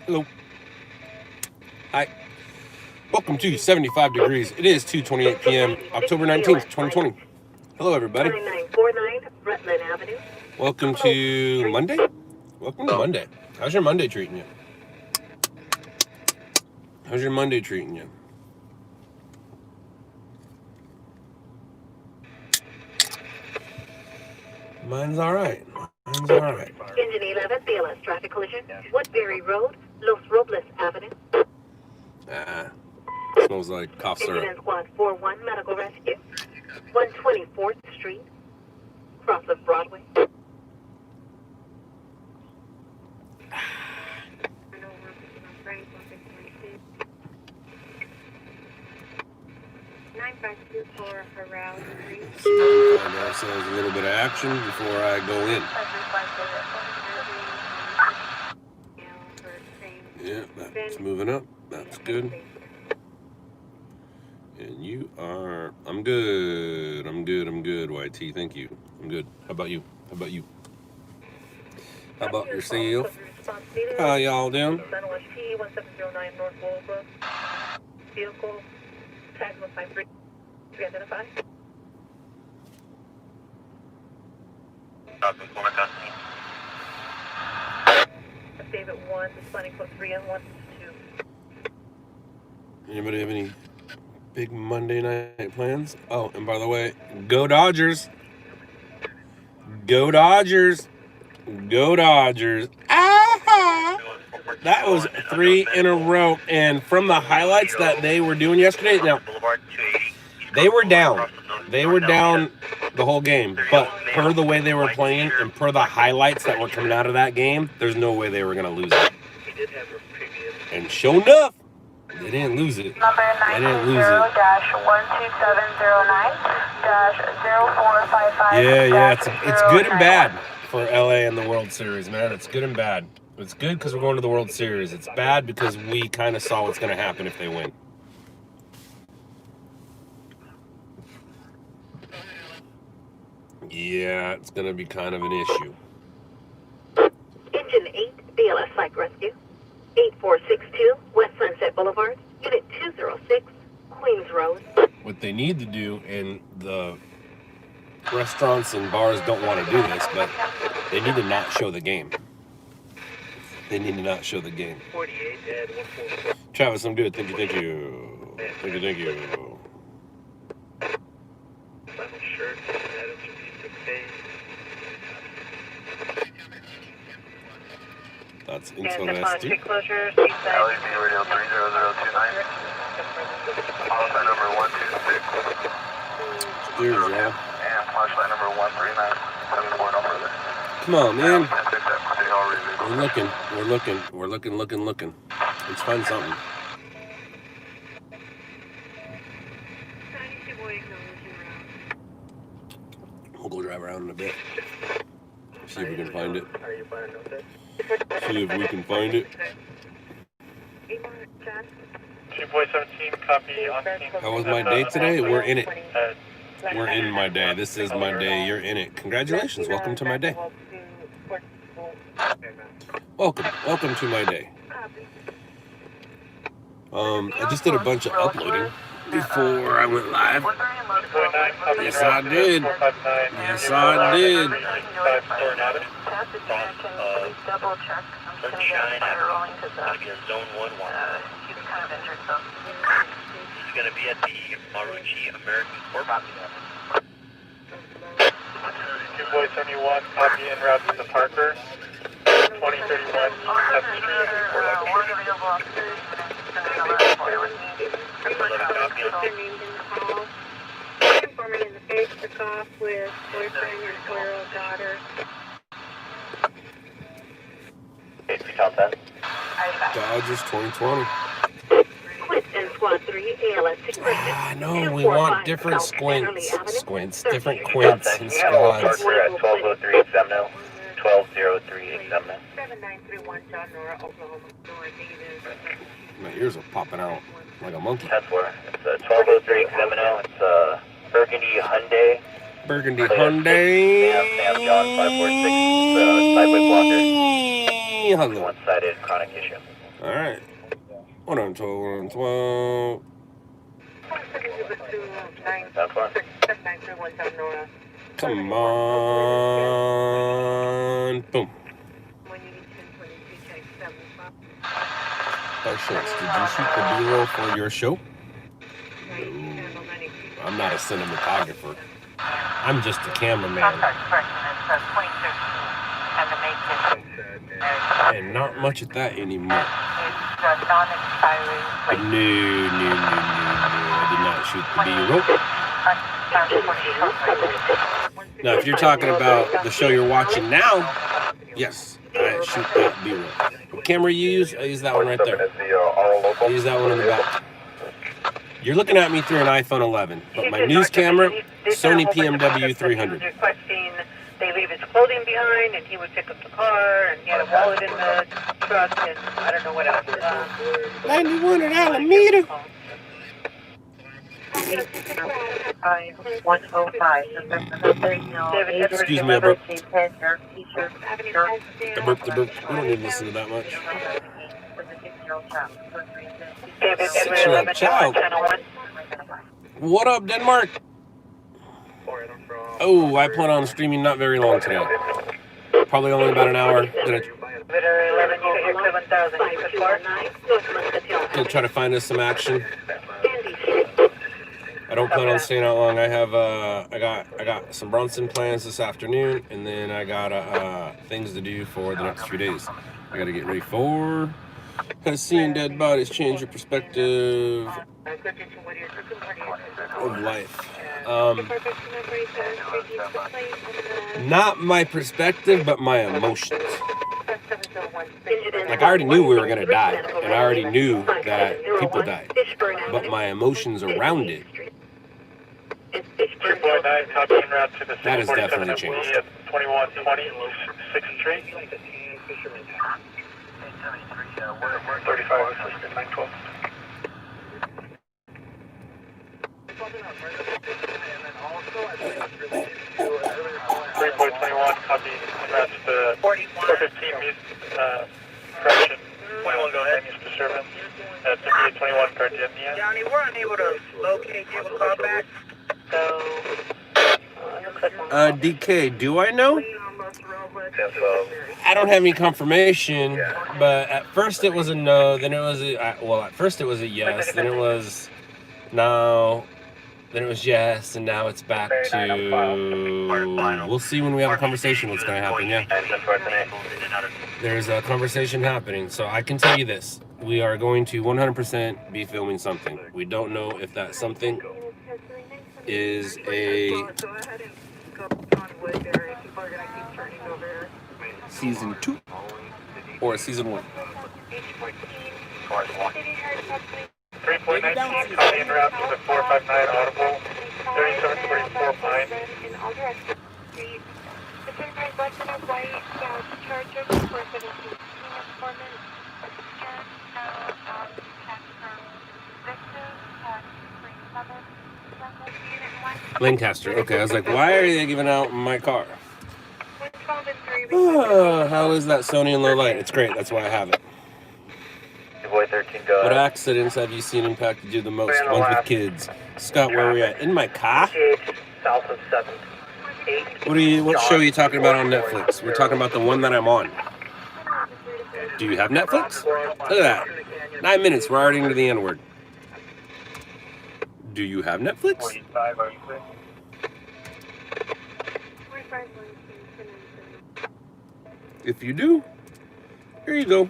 Hello. Hi. Welcome to 75 Degrees. It is 2:28 p.m., October 19th, 2020. Hello, everybody. 9949 Rutland Avenue. Welcome to Monday. Welcome to Monday. How's your Monday treating you? How's your Monday treating you? Mine's all right. Mine's all right. Engine 11, BLS traffic collision. Woodbury Road, Los Robles Avenue. Smells like cough syrup. Engine and Squad 41 Medical Rescue. 124th Street, cross of Broadway. See if we can find ourselves a little bit of action before I go in. Yeah, that's moving up. That's good. And you are... I'm good. I'm good, YT. Thank you. I'm good. How about you? How about yourself? How y'all doing? Southwest T 1709 North Wolfbrook. Vehicle tag 153. Identify. David 1, responding code 3 and 1 2. Anybody have any big Monday night plans? Oh, and by the way, go Dodgers! Go Dodgers! Go Dodgers! Ah! That was 3 in a row, and from the highlights that they were doing yesterday, now they were down. They were down the whole game, but per the way they were playing and per the highlights that were coming out of that game, there's no way they were going to lose it. And sure enough, they didn't lose it. Number 990-127709-0455. Yeah, it's good and bad for LA in the World Series, man. It's good and bad. It's good because we're going to the World Series. It's bad because we kind of saw what's going to happen if they win. Yeah, it's going to be kind of an issue. Engine 8, BLS Psych Rescue. 8462 West Sunset Boulevard, Unit 206, Queens Road. What they need to do, and the restaurants and bars don't want to do this, but they need to not show the game. They need to not show the game. Travis, I'm good. Thank you. Thank you. That's interesting. Street closure, LAP Radio 30029. Flashlight number 126. There's yeah. And flashlight number 139. 74 no further. Come on, man. We're looking. Let's find something. We'll go drive around in a bit. See if we can find it. Boy 17, copy on scene. How was my day today? We're in it. We're in my day. This is my day. You're in it. Congratulations. Welcome to my day. Welcome to my day. I just did a bunch of uploading before I went live. Yes, I did. Double check. I'm just going to rolling because Zone 1-1. he's kind of injured, so. He's going to be at the Marucci American Corp. Boy 71, copy en route to the Parker. 2031 7th Street, Fort Informant in the face to cough with boyfriend and 4-year-old daughter. Dodgers 2020. Quint and Squad 3, ALS 6. No, we want different different quints and squads. Parker at 1203 Examino. 1203 Examino. 7931 John Nora, Oklahoma. My ears are popping out like a monkey. That's where. It's 1203 Examino. It's Burgundy Hyundai. Sam John 546. Sideway blocker. One-sided chronic issue. All right. 112, 112. Come on. Boom. Oh, shorts. Did you shoot the B-roll for your show? No. I'm not a cinematographer. I'm just a cameraman. And not much at that anymore. But no. I did not shoot the B-roll. Now, if you're talking about the show you're watching now, yes, I shoot that B-roll. What camera you use? I use that one right there. I use that one in the back. You're looking at me through an iPhone 11, but my news camera, Sony PMW 300. They leave his clothing behind, and he would pick up the car, and he had a wallet in the truck, and I don't know what else. 91 at Alameda. 105. Excuse me, I burped. I burped. We don't need to listen to that much. 6-year-old child. What up, Denmark? Oh, I plan on streaming not very long today. Probably only about an hour. Gonna try to find us some action. I don't plan on staying out long. I have I got some Bronson plans this afternoon, and then I got things to do for the next few days. I gotta get ready for. Has seeing dead bodies change your perspective of life? Not my perspective, but my emotions. Like, I already knew we were gonna die, and I already knew that people died, but my emotions around it, that has definitely changed. 2120 6th Street. 35 assistant 912. 3.21 copy. That's the 415 correction. 21 go ahead. Disturbance at 5821 Gardenia. Johnny, we're unable to locate you. Call back. So, DK, do I know? I don't have any confirmation, but at first it was a no, then it was a, at first it was a yes, then it was no, then it was yes, and now it's back to, we'll see when we have a conversation what's going to happen, yeah. There's a conversation happening, so I can tell you this. We are going to 100% be filming something. We don't know if that something is a season 2 or season 1. 3.19 copy en route to the 459 Audible 3744 Pine. Lancaster. Okay, I was like, why are they giving out my car? How is that Sony in low light? It's great. That's why I have it. What accidents have you seen impacted you the most? Ones with kids. Scott, where are we at? In my car? South of 7th. What show are you talking about on Netflix? We're talking about the one that I'm on. Do you have Netflix? Look at that. 9 minutes. We're already into the N-word. Do you have Netflix? If you do, here you go.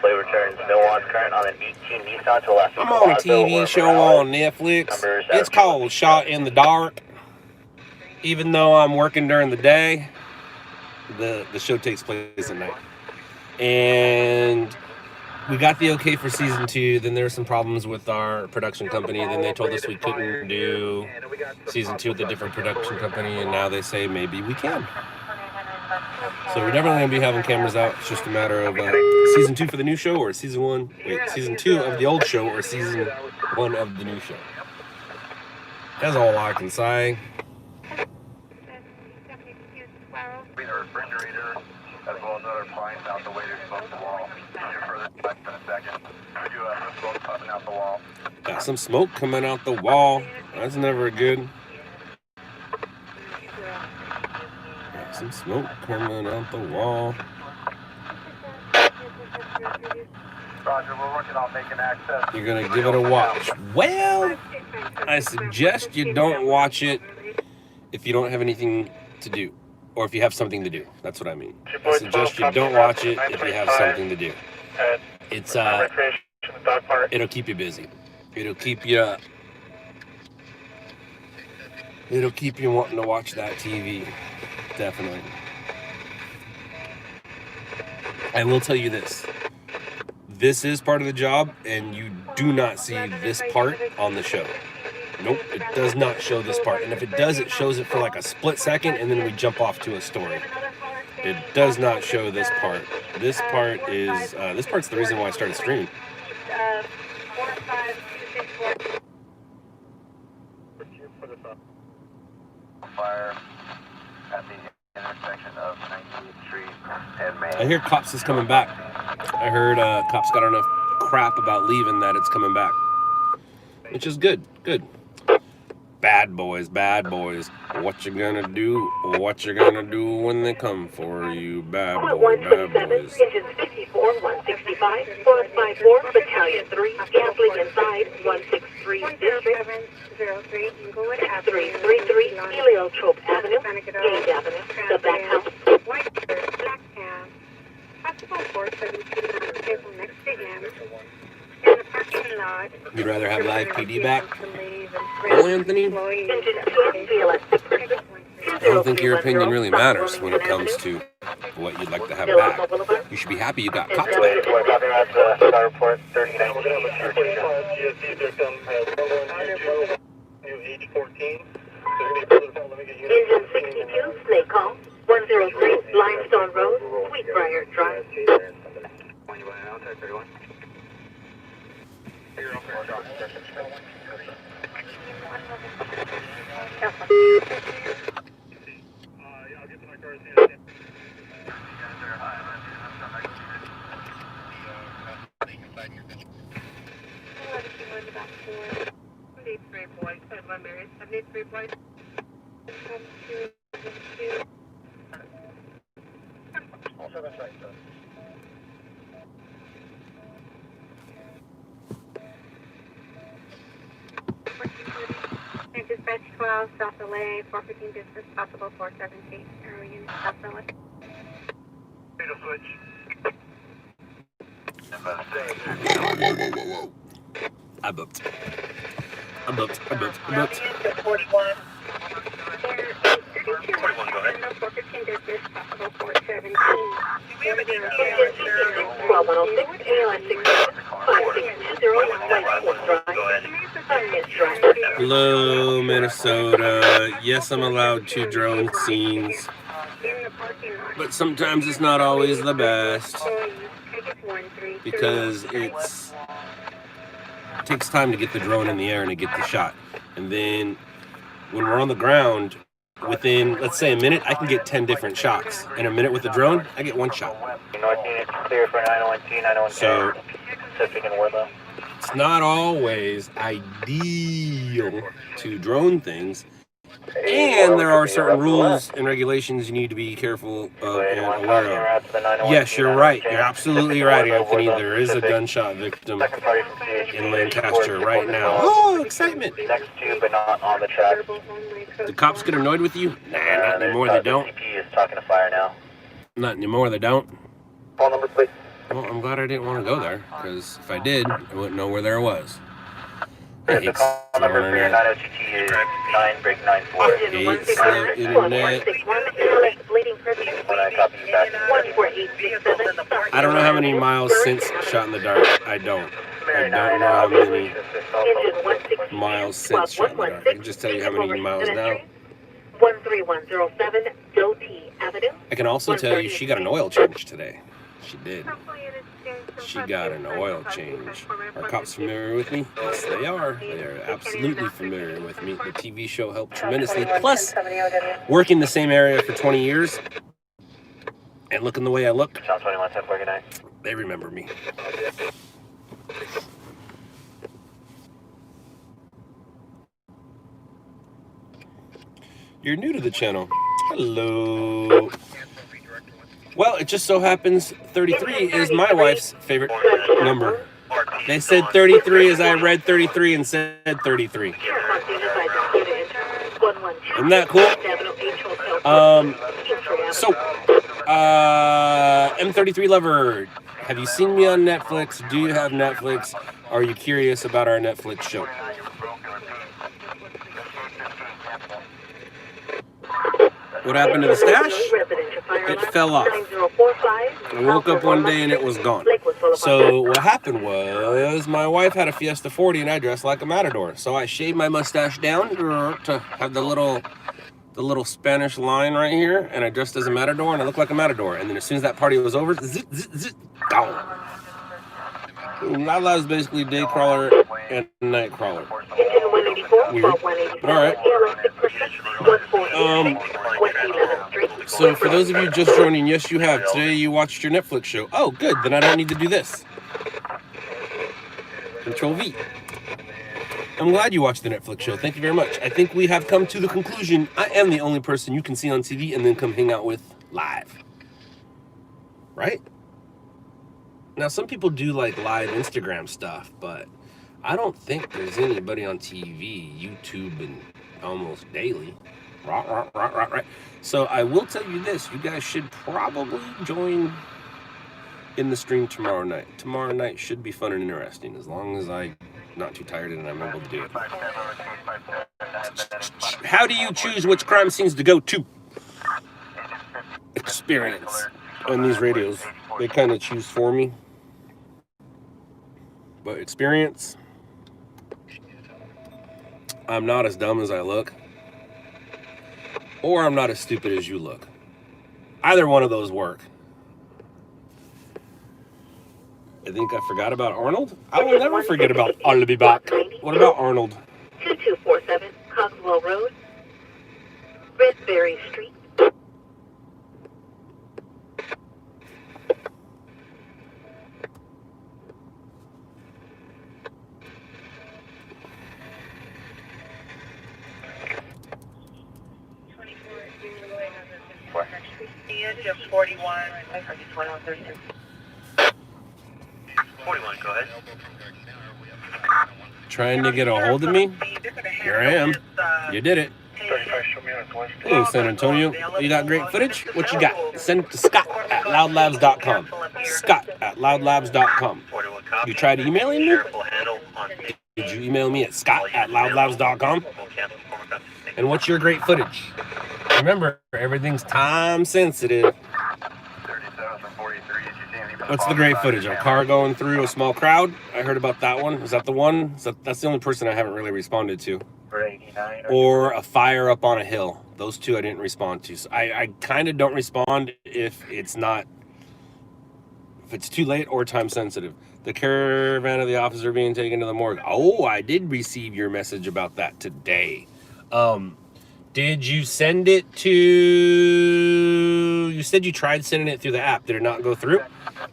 Play returns, no on current on an 18 Nissan to left. I'm on a TV show on Netflix. It's called Shot in the Dark. Even though I'm working during the day, the show takes place at night. And we got the okay for season 2. Then there were some problems with our production company. Then they told us we couldn't do season 2 with a different production company. And now they say maybe we can. So we're definitely going to be having cameras out. It's just a matter of season 2 for the new show or season 1. Wait, season 2 of the old show or season 1 of the new show. That's all I can say. The refrigerator, as well as other appliances out the way to Got some smoke coming out the wall. That's never good. Got some smoke coming out the wall. Roger, we're working on making access. You're gonna give it a watch. Well, I suggest you don't watch it if you don't have anything to do, or if you have something to do. That's what I mean. I suggest you don't watch it if you have something to do. It's it'll keep you busy. It'll keep you wanting to watch that TV. Definitely. I will tell you this. This is part of the job, and you do not see this part on the show. Nope, it does not show this part. And if it does, it shows it for like a split second, and then we jump off to a story. It does not show this part. This part is, this part's the reason why I started streaming. 45264. Fire at the intersection of 19th Street and Main. I hear Cops is coming back. I heard Cops got enough crap about leaving that it's coming back. Which is good, good. Bad boys, bad boys. What you gonna do? What you gonna do when they come for you? Bad boys, bad boys. Engines 54, 165, 454, Battalion 3, gambling inside, 163 District, 333, Heliotrope Avenue, Gage Avenue, the back house. You'd rather have live PD back? Oh, Anthony? Engine 2, VLS Departure. I don't think your opinion really matters when it comes to what you'd like to have back. You should be happy you got Cops back. We're talking about the star report 3019. Engine 62, Snake Call, 103, Limestone Road, Sweetbriar Drive. Dispatch 12, South LA, 415 business, possible 417, Arrow South LA. I booked. I booked. 41. 41, go ahead. 415 business, possible 417. Engine 106, ALS 5620, Hello, Minnesota. Yes, I'm allowed to drone scenes, but sometimes it's not always the best because it takes time to get the drone in the air and to get the shot. And then when we're on the ground, within, let's say, a minute, I can get 10 different shots. In a minute with the drone, I get one shot. North unit clear for 912, 912. So Pacific and Wardlow. it's not always ideal to drone things. And there are certain rules and regulations you need to be careful of and aware of. Yes, you're right. You're absolutely right, Anthony. There is a gunshot victim in Lancaster right now. Oh, excitement. Next to, but not on the track. The cops get annoyed with you? Nah, not anymore, they don't. CP is talking to fire now. Not anymore, they don't. Call number, please. Well, I'm glad I didn't want to go there, because if I did, I wouldn't know where there was. I The hate call number slow for your internet. 902T is 9 break 94. I hate slow internet. When I copy you back. I don't know how many miles since Shot in the Dark. I don't know how many miles since Shot in the Dark. I can just tell you how many miles now. 13107 Doty Avenue. I can also tell you she got an oil change today. She did. She got an oil change. Are cops familiar with me? Yes, they are. They are absolutely familiar with me. The TV show helped tremendously. Plus, working the same area for 20 years, and looking the way I look, South 21, 10, good night. they remember me. You're new to the channel. Hello. Well, it just so happens 33 is my wife's favorite number. They said 33 as I read 33 and said 33. Isn't that cool? M33 lover, have you seen me on Netflix? Do you have Netflix? Are you curious about our Netflix show? What happened to the stash? It fell off. I woke up one day and it was gone. So what happened was my wife had a Fiesta 40 and I dressed like a matador. So I shaved my mustache down to have the little Spanish line right here, and I dressed as a matador and I looked like a matador. And then as soon as that party was over, zit, zit, zit, gone. LOUDLABS is basically day crawler and night crawler. Weird. But all right. So for those of you just joining, yes, you have. Today you watched your Netflix show. Oh, good. Then I don't need to do this. Control V. I'm glad you watched the Netflix show. Thank you very much. I think we have come to the conclusion. I am the only person you can see on TV and then come hang out with live. Right? Now, some people do like live Instagram stuff, but I don't think there's anybody on TV, YouTube, and almost daily. Right. So I will tell you this. You guys should probably join in the stream tomorrow night. Tomorrow night should be fun and interesting, as long as I'm not too tired and I'm able to do it. How do you choose which crime scenes to go to? Experience. On these radios, they kind of choose for me. But experience, I'm not as dumb as I look. Or I'm not as stupid as you look. Either one of those work. I think I forgot about Arnold. I will never forget about I'll be back. What about Arnold? 2247 Cogswell Road, Redberry Street. Engine 41, 2132. 41, go ahead. Trying to get a hold of me? Here I am. You did it. Hey, San Antonio. You got great footage? What you got? Send it to Scott@loudlabs.com. Scott@loudlabs.com. You tried emailing me? Did you email me at Scott@loudlabs.com? And what's your great footage? Remember, everything's time sensitive. What's the great footage? A car going through a small crowd? I heard about that one. Is that the one? That's the only person I haven't really responded to. Or a fire up on a hill. Those two I didn't respond to. So I kind of don't respond if it's too late or time sensitive. The caravan of the officer being taken to the morgue. Oh, I did receive your message about that today. Did you send it to... You said you tried sending it through the app. Did it not go through?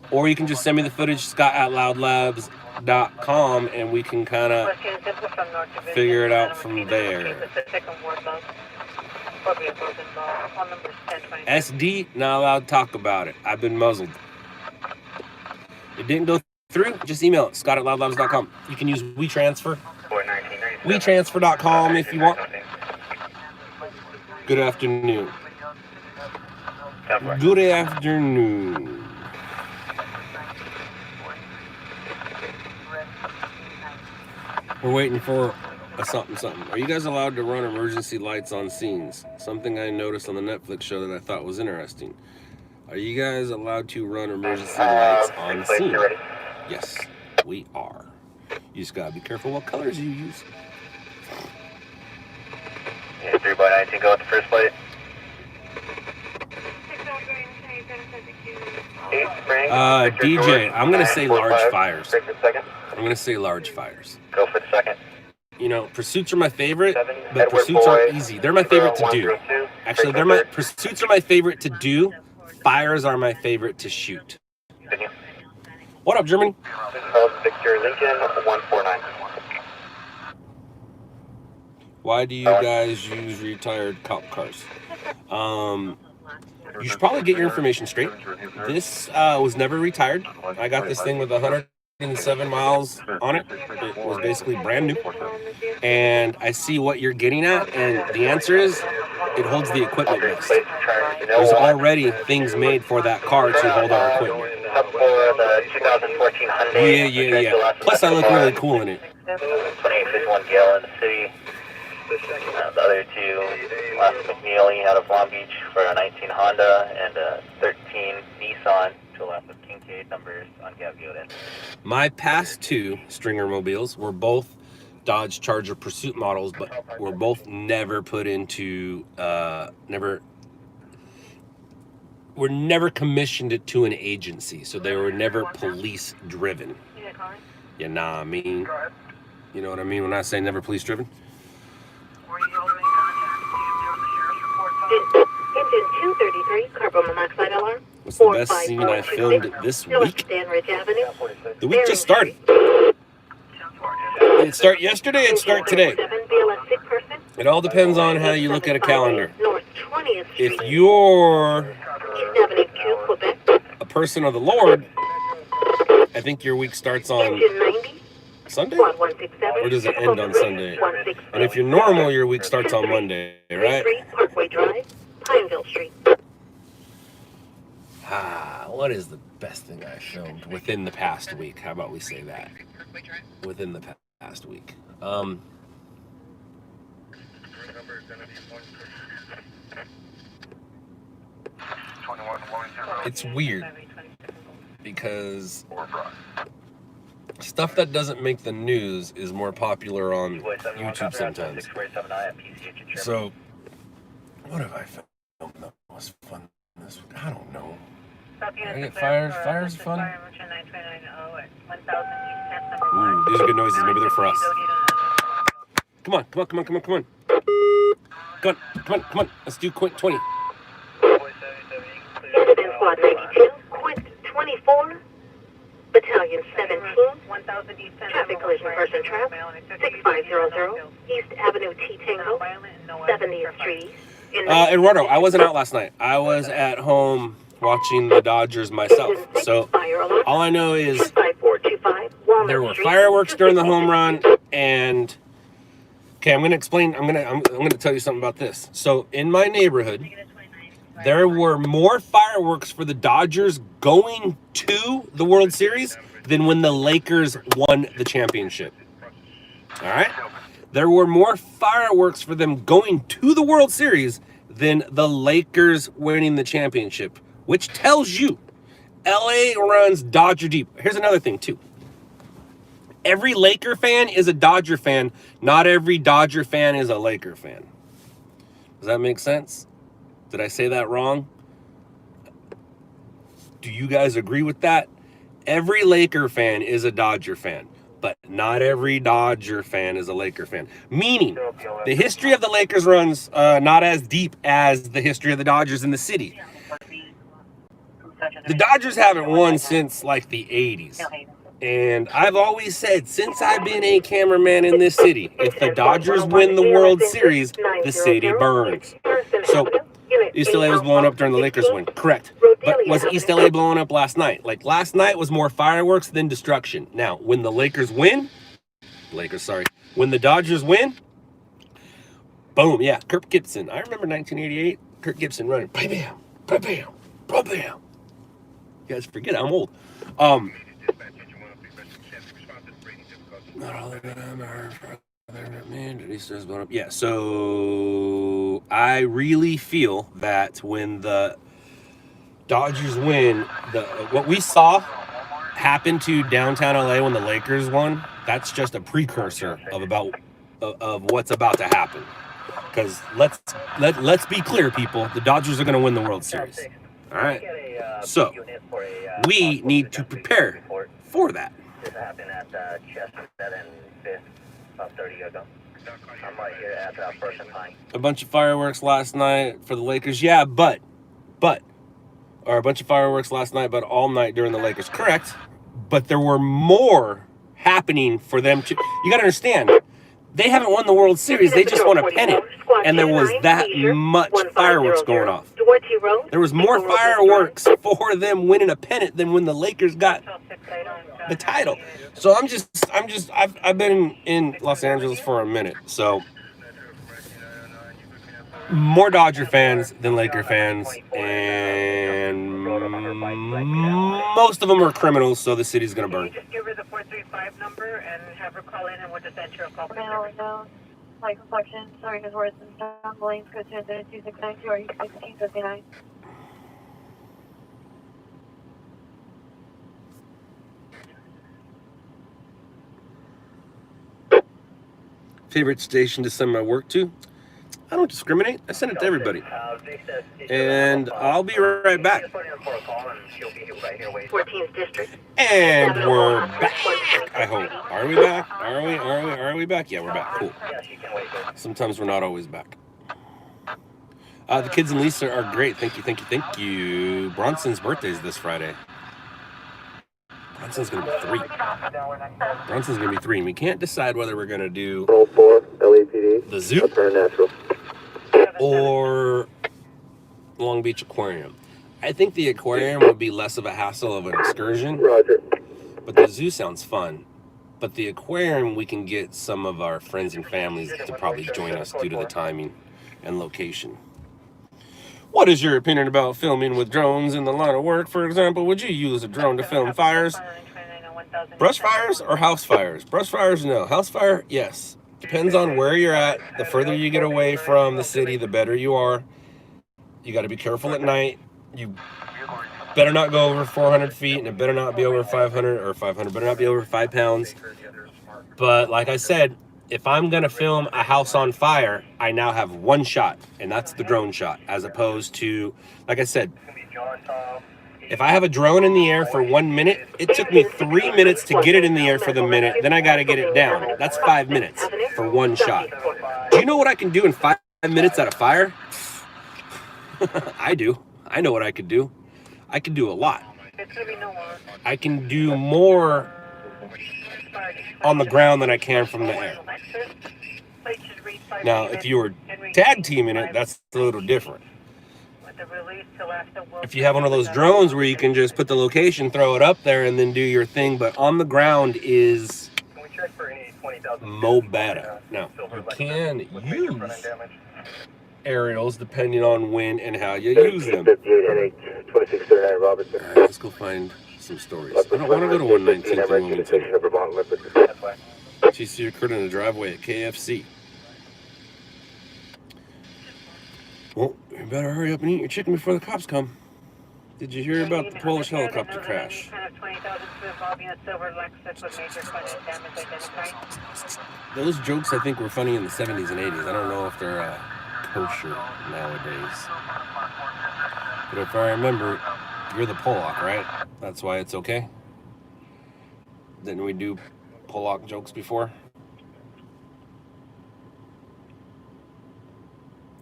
Or you can just send me the footage, Scott@loudlabs.com, and we can kind of figure it out from there. SD, not allowed to talk about it. I've been muzzled. It didn't go through? Just email it, Scott@loudlabs.com. You can use WeTransfer. WeTransfer.com if you want. Good afternoon. Good afternoon. We're waiting for a something. Are you guys allowed to run emergency lights on scenes? Something I noticed on the Netflix show that I thought was interesting. Are you guys allowed to run emergency lights on scene? Yes, we are. You just gotta be careful what colors you use. 3x19, go with the first plate. DJ, I'm gonna say large fires. I'm gonna say large fires. Go for the second. You know, pursuits are my favorite, but pursuits aren't easy. They're my favorite to do. Actually, pursuits are my favorite to do. fires are my favorite to shoot. What up, Germany? Victor Lincoln 149. Why do you guys use retired cop cars? You should probably get your information straight. This was never retired. I got this thing with 107 miles on it. It was basically brand new. And I see what you're getting at, and the answer is it holds the equipment list. There's already things made for that car to hold our equipment. Yeah. Plus, I look really cool in it. 2851 Gale in the city. The other two, last McNeely out of Long Beach for a 19 Honda and a 13 Nissan to the left of Kincaid, numbers on Gaviota. My past two Stringer mobiles were both Dodge Charger Pursuit models, but were both never put into, were never commissioned it to an agency, so they were never police driven. You know what I mean? You know what I mean when I say never police driven? Engine 233, carbon monoxide alarm. What's the best scene I filmed this week? The week just started. Did it start yesterday? It start today. It all depends on how you look at a calendar. If you're a person of the Lord, I think your week starts on Sunday? Or does it end on Sunday? And if you're normal, your week starts on Monday, right? Parkway Drive, Pineville Street. What is the best thing I filmed within the past week? How about we say that? Within the past week. It's weird because stuff that doesn't make the news is more popular on YouTube sometimes. So, what have I filmed that was fun this week? I don't know. I get fires. Fires is fun. Ooh, these are good noises. Maybe they're for us. Come on. Come on. Let's do Quint 20. Incident Squad 92, Quint 24, Battalion 17, traffic collision person trap, 6500, East Avenue T Tango, 70th Street. Eduardo, I wasn't out last night. I was at home watching the Dodgers myself. So all I know is there were fireworks during the home run, and okay, I'm gonna tell you something about this. So in my neighborhood, there were more fireworks for the Dodgers going to the World Series than when the Lakers won the championship. All right? There were more fireworks for them going to the World Series than the Lakers winning the championship, which tells you LA runs Dodger deep. Here's another thing, too. Every Laker fan is a Dodger fan. Not every Dodger fan is a Laker fan. Does that make sense? Did I say that wrong? Do you guys agree with that? Every Laker fan is a Dodger fan, but not every Dodger fan is a Laker fan. Meaning, the history of the Lakers runs not as deep as the history of the Dodgers in the city. The Dodgers haven't won since like the 80s. And I've always said, since I've been a cameraman in this city, if the Dodgers win the World Series, the city burns. So, East LA was blowing up during the Lakers win. Correct. But was East LA blowing up last night? Like, last night was more fireworks than destruction. Now, when the Lakers win, when the Dodgers win, boom, yeah, Kirk Gibson. I remember 1988, Kirk Gibson running, bam, bam, bam, bam, bam. You guys forget I'm old. Not all of them are... Yeah, so I really feel that when the Dodgers win, what we saw happen to downtown LA when the Lakers won, that's just a precursor of what's about to happen. Because let's be clear, people, the Dodgers are going to win the World Series. All right, so we need to prepare for that. This happened at Chester and 5th. About 30 ago. I'm right here at First and Pine. A bunch of fireworks last night for the Lakers. Yeah, but or a bunch of fireworks last night, but all night during the Lakers. Correct. But there were more happening for them to. You got to understand, they haven't won the World Series. They just won a pennant. And there was that much fireworks going off. There was more fireworks for them winning a pennant than when the Lakers got the title. So I've been in Los Angeles for a minute. So more Dodger fans than Laker fans, and most of them are criminals, so the city's gonna burn. Just give her the 435 number and have her call in, and we'll just enter a call. No, like reflection, sorry, because we're in some lanes, go to 2692 or 1659. Favorite station to send my work to? I don't discriminate. I send it to everybody. And I'll be right back. 14th District. And we're back. I hope. Are we back? Are we back? Yeah, we're back. Cool. Sometimes we're not always back. The kids and Lisa are great. Thank you. Bronson's birthday is this Friday. Bronson's going to be 3. And we can't decide whether we're going to do the zoo or Long Beach Aquarium. I think the aquarium would be less of a hassle of an excursion. But the zoo sounds fun. But the aquarium, we can get some of our friends and families to probably join us due to the timing and location. What is your opinion about filming with drones in the line of work? For example, would you use a drone to film fires? Brush fires or house fires? Brush fires, no. House fire, yes. Depends on where you're at. The further you get away from the city, the better you are. You got to be careful at night. You better not go over 400 feet, and it better not be over 500 or 500. Better not be over 5 pounds. But like I said, if I'm going to film a house on fire, I now have one shot, and that's the drone shot, as opposed to, like I said, if I have a drone in the air for 1 minute, it took me 3 minutes to get it in the air for the minute, then I got to get it down. That's 5 minutes for one shot. Do you know what I can do in 5 minutes at a fire? I do. I know what I could do. I can do a lot. I can do more on the ground than I can from the air. Now, if you were tag teaming it, that's a little different. If you have one of those drones where you can just put the location, throw it up there, and then do your thing, but on the ground is mo better. Now, you can use aerials depending on when and how you use them. Alright, let's go find some stories. I don't want to go to 119th and Wilmington. She see occurred in the driveway at KFC. Well, you better hurry up and eat your chicken before the cops come. Did you hear about the Polish helicopter crash? Those jokes, I think, were funny in the 70s and 80s. I don't know if they're kosher nowadays. But if I remember, you're the Polak, right? That's why it's okay? Didn't we do Polak jokes before?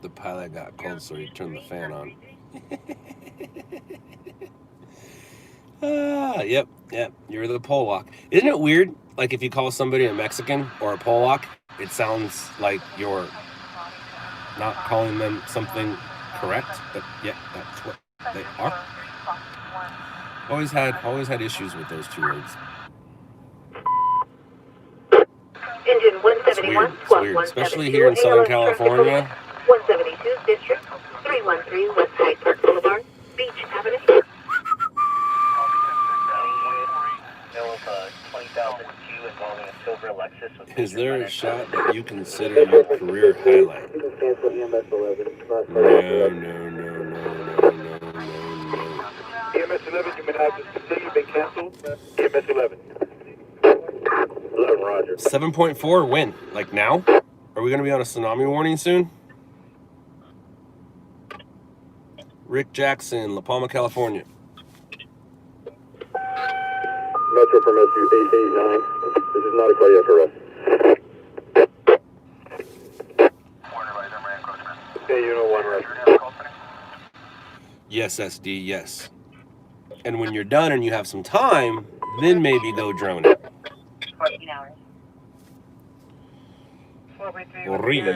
The pilot got cold, so he turned the fan on. Yep, you're the Polak. Isn't it weird? Like if you call somebody a Mexican or a Polak, it sounds like you're not calling them something correct, but yeah, that's what they are. Always had issues with those two words. Engine 171, It's weird, especially here in Southern California. 172 District, 313 West Hyde Park Boulevard, Beach Avenue. Is there a shot that you consider your career highlight? No. EMS 11, you may not discontinue, been canceled. EMS 11. 11, roger. 7.4 when? Like now? Are we going to be on a tsunami warning soon? Rick Jackson, La Palma, California. Metro from SU 889. This is not a cardiac arrest. Okay, you know one, right? Yes, SD, yes. And when you're done and you have some time, then maybe go drone it. 14 hours. Rico.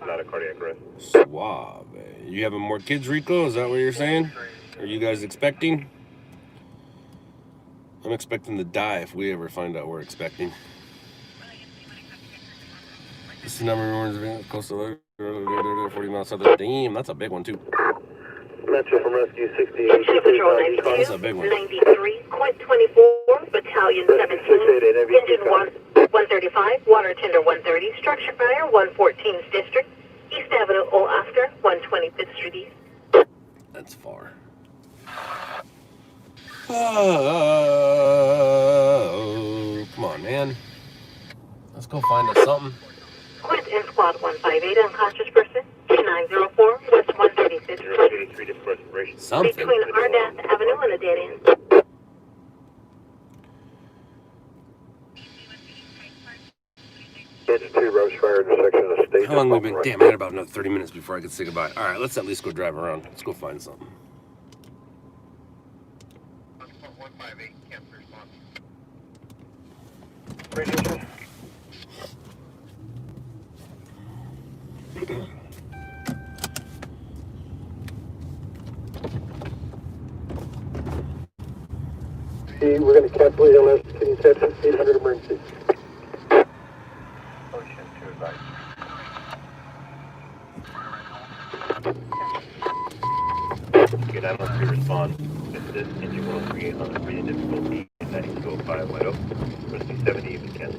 Not a cardiac arrest. Suave. You having more kids, Rico? Is that what you're saying? Are you guys expecting? I'm expecting to die if we ever find out we're expecting. This is the number of coastal 40 miles south of. Damn, that's a big one too. Metro from Rescue 60. Shift Patrol 92, That's a big one. 93, Quint 24, Battalion 17, Engine 135, Water Tender 130, Structure Fire 114th District, East Avenue, Old Oscar, 125th Street East. That's far. Oh, come on, man. Let's go find us something. Quint and Squad 158, unconscious person, 2904, West 135th Street, Something. between Ardath Avenue and a dead end. It's 2 Rose Fire intersection of State. How long have we been? Damn, I had about another 30 minutes before I could say goodbye. All right, let's at least go drive around. Let's go find something. 158, can't respond. We're going to cancel ALS. Can you set 800 emergency? Ocean 2 advice. Good, I must respond. This is engine 103 on the breathing difficulty. 9205 wide open. Rescue 70 if you can.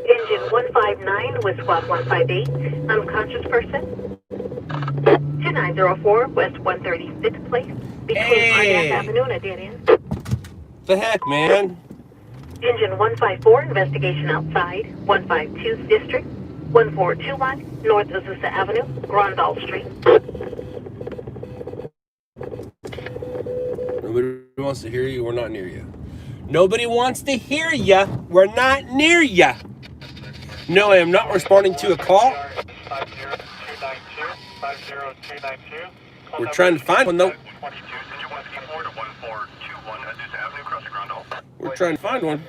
Engine 159 with Squad 158, unconscious person, 2904, West 135th Place, between Ardath Avenue and a dead end. The heck, man? Engine 154, investigation outside, 152th District, 1421, North Azusa Avenue, Grandal Street. Nobody wants to hear you. We're not near you. Nobody wants to hear ya. We're not near ya. No, I am not responding to a call. 50292. We're trying to find one, though. We're trying to find one.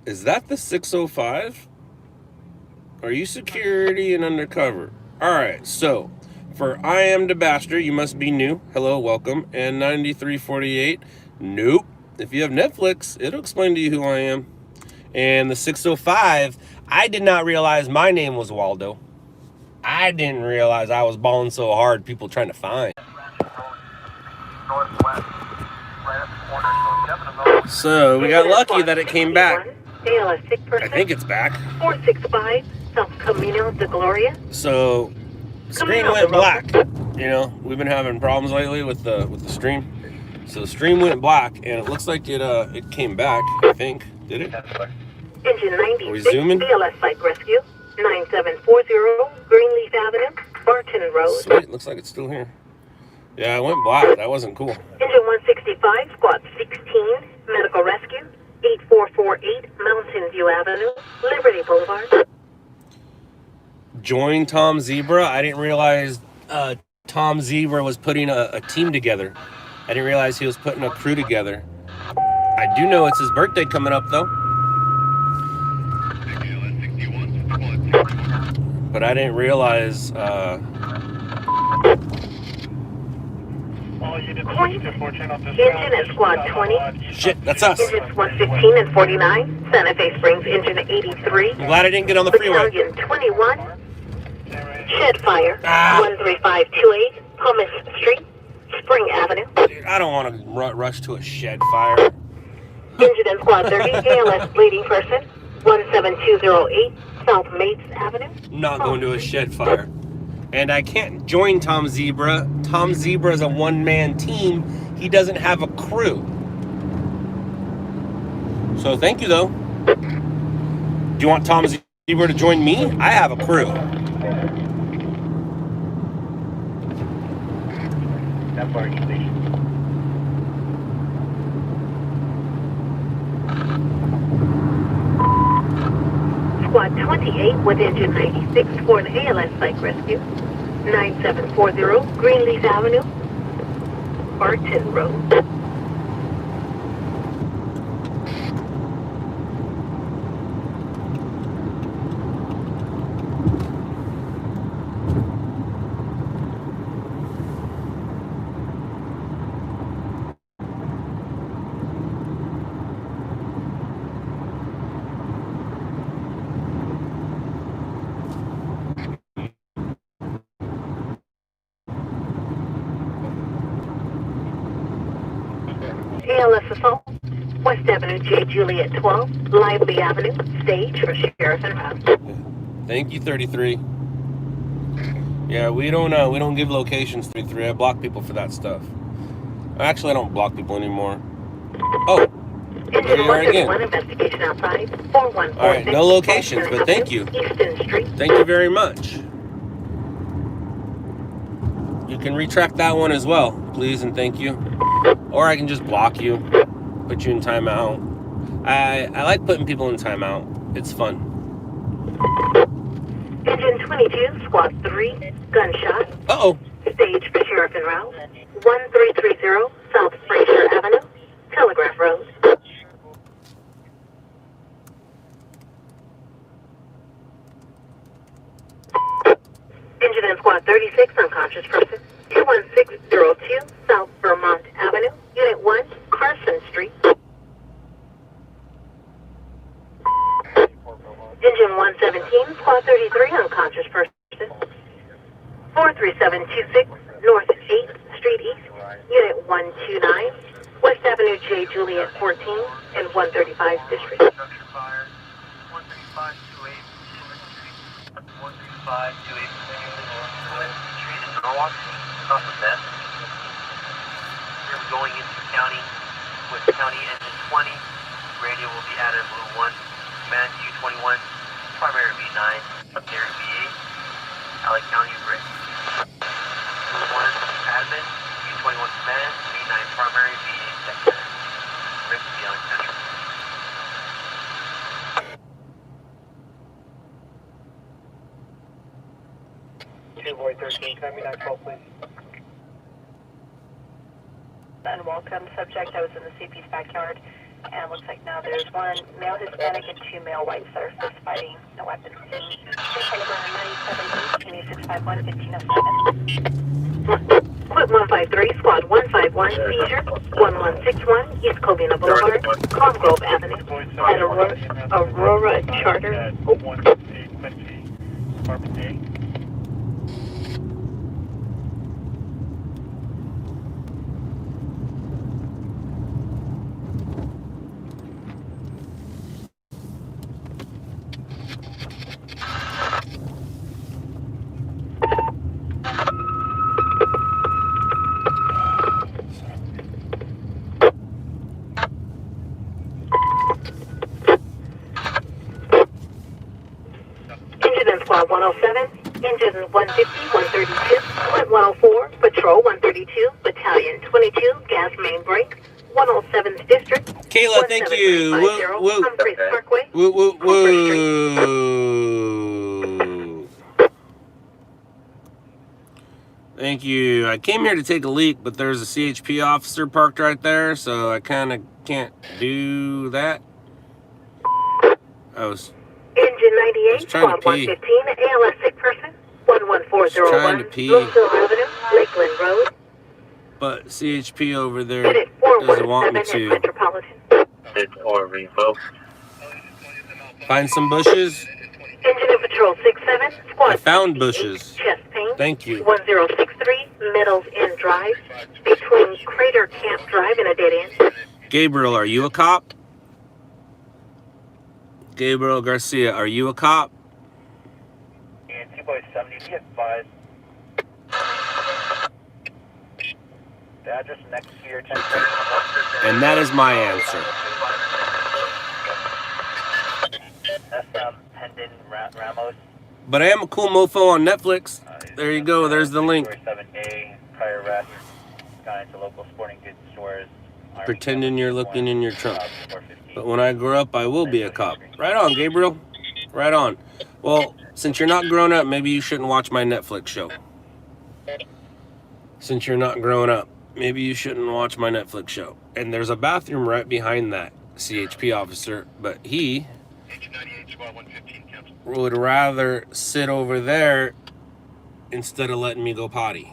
Is that the 605? Are you security and undercover? Alright, so for I am DeBaster, you must be new. Hello, welcome. And 9348. Nope. If you have Netflix, it'll explain to you who I am. And the 605, I did not realize my name was Waldo. I didn't realize I was balling so hard, people trying to find. So we got lucky that it came back. ALS sick person, I think it's back. 465, South Camino de Gloria. So screen went black. You know, we've been having problems lately with the stream. So the stream went black, and it looks like it came back. I think, did it? Engine 96, Are we zooming? BLS Site Rescue, 9740, Greenleaf Avenue, Barton Road. Sweet, looks like it's still here. Yeah, it went black. That wasn't cool. Engine 165, Squad 16, Medical Rescue, 8448, Mountain View Avenue, Liberty Boulevard. Join Tom Zebra. I didn't realize Tom Zebra was putting a team together. I didn't realize he was putting a crew together. I do know it's his birthday coming up, though. But I didn't realize... Engine at Squad 20. Shit, that's us. Engines 115 and 49, Santa Fe Springs, Engine 83. I'm glad I didn't get on the freeway. Battalion 21, Shed Fire, 13528, Pumice Street, Spring Avenue. Dude, I don't want to rush to a shed fire. Engine and Squad 30, ALS bleeding person, 17208, South Mates Avenue. Not going to a shed fire. And I can't join Tom Zebra. Tom Zebra is a one-man team. He doesn't have a crew. So thank you, though. Do you want Tom Zebra to join me? I have a crew. FRE station. Squad 28 with engine 96 for an ALS Psych Rescue. 9740 Greenleaf Avenue, Barton Road. ALS Assault, West Avenue J. Juliet 12, Lively Avenue, stage for Sheriff and Route. Thank you, 33. Yeah, we don't give locations, 33. I block people for that stuff. Actually, I don't block people anymore. Oh, there you are again. Investigation outside, 4146. All right, no locations, but thank you. Easton Street. Thank you very much. You can retract that one as well, please and thank you. Or I can just block you, put you in timeout. I like putting people in timeout. It's fun. Engine 22, Squad 3, gunshot. Uh-oh. Stage for Sheriff and Route, 1330 South Fraser Avenue, Telegraph Road. Engine in Squad 36, unconscious person, 21602 South Vermont Avenue, Unit 1, Carson Street. Engine 117, Squad 33, unconscious person, 43726 North 8th Street East, Unit 129, West Avenue J. Juliet 14 and 135 District. 13528 Street in Norwalk, south of that. We're going into county with county engine 20. Radio will be added blue 1. Command U21, primary V9, secondary V8. Alec County Brick. Blue 1 admin, U21 command, V9 primary, V8 secondary. Rick will be Alec County. Void 13, can I be 912, please? And welcome, subject. I was in the CP's backyard, and looks like now there's one male Hispanic and two male whites that are fist fighting. No weapons seen. Telegram 978, 1607. Quit 153, Squad 151, seizure, 1161, East Covina Boulevard, Palm Grove Avenue, at Aurora Charter. Department A. Engine in Squad 107, Engine 150, 132, Quint 104, Patrol 132, Battalion 22, Gas Main Break, 107th District. Kayla, thank you. Woo, woo. Humphreys Parkway. Woo, woo, Cooper woo. Thank you. I came here to take a leak, but there's a CHP officer parked right there, so I kind of can't do that. Engine 98, trying to Squad pee. 115, ALS sick person, 11401, Louisville Avenue, Lakeland Road. But CHP over there Unit doesn't want me 417 to. Metropolitan. It's or revoke. Find some bushes. Engine in Patrol 67, Squad I found 68, bushes. Chest pain. Thank you. 1063, Meadows End Drive, between Crater Camp Drive and a dead end. Gabriel, are you a cop? Gabriel Garcia, are you a cop? And 2.70, be advised. The address next to your 10. And that is my answer. That's Hendon Ramos. But I am a cool mofo on Netflix. There you go. There's the link. 7A, prior arrest. gone into local sporting goods stores. Pretending you're looking in your trunk. But when I grow up, I will be a cop. Right on, Gabriel. Right on. Well, since you're not grown up, maybe you shouldn't watch my Netflix show. Since you're not grown up, maybe you shouldn't watch my Netflix show. And there's a bathroom right behind that CHP officer, but he would rather sit over there instead of letting me go potty.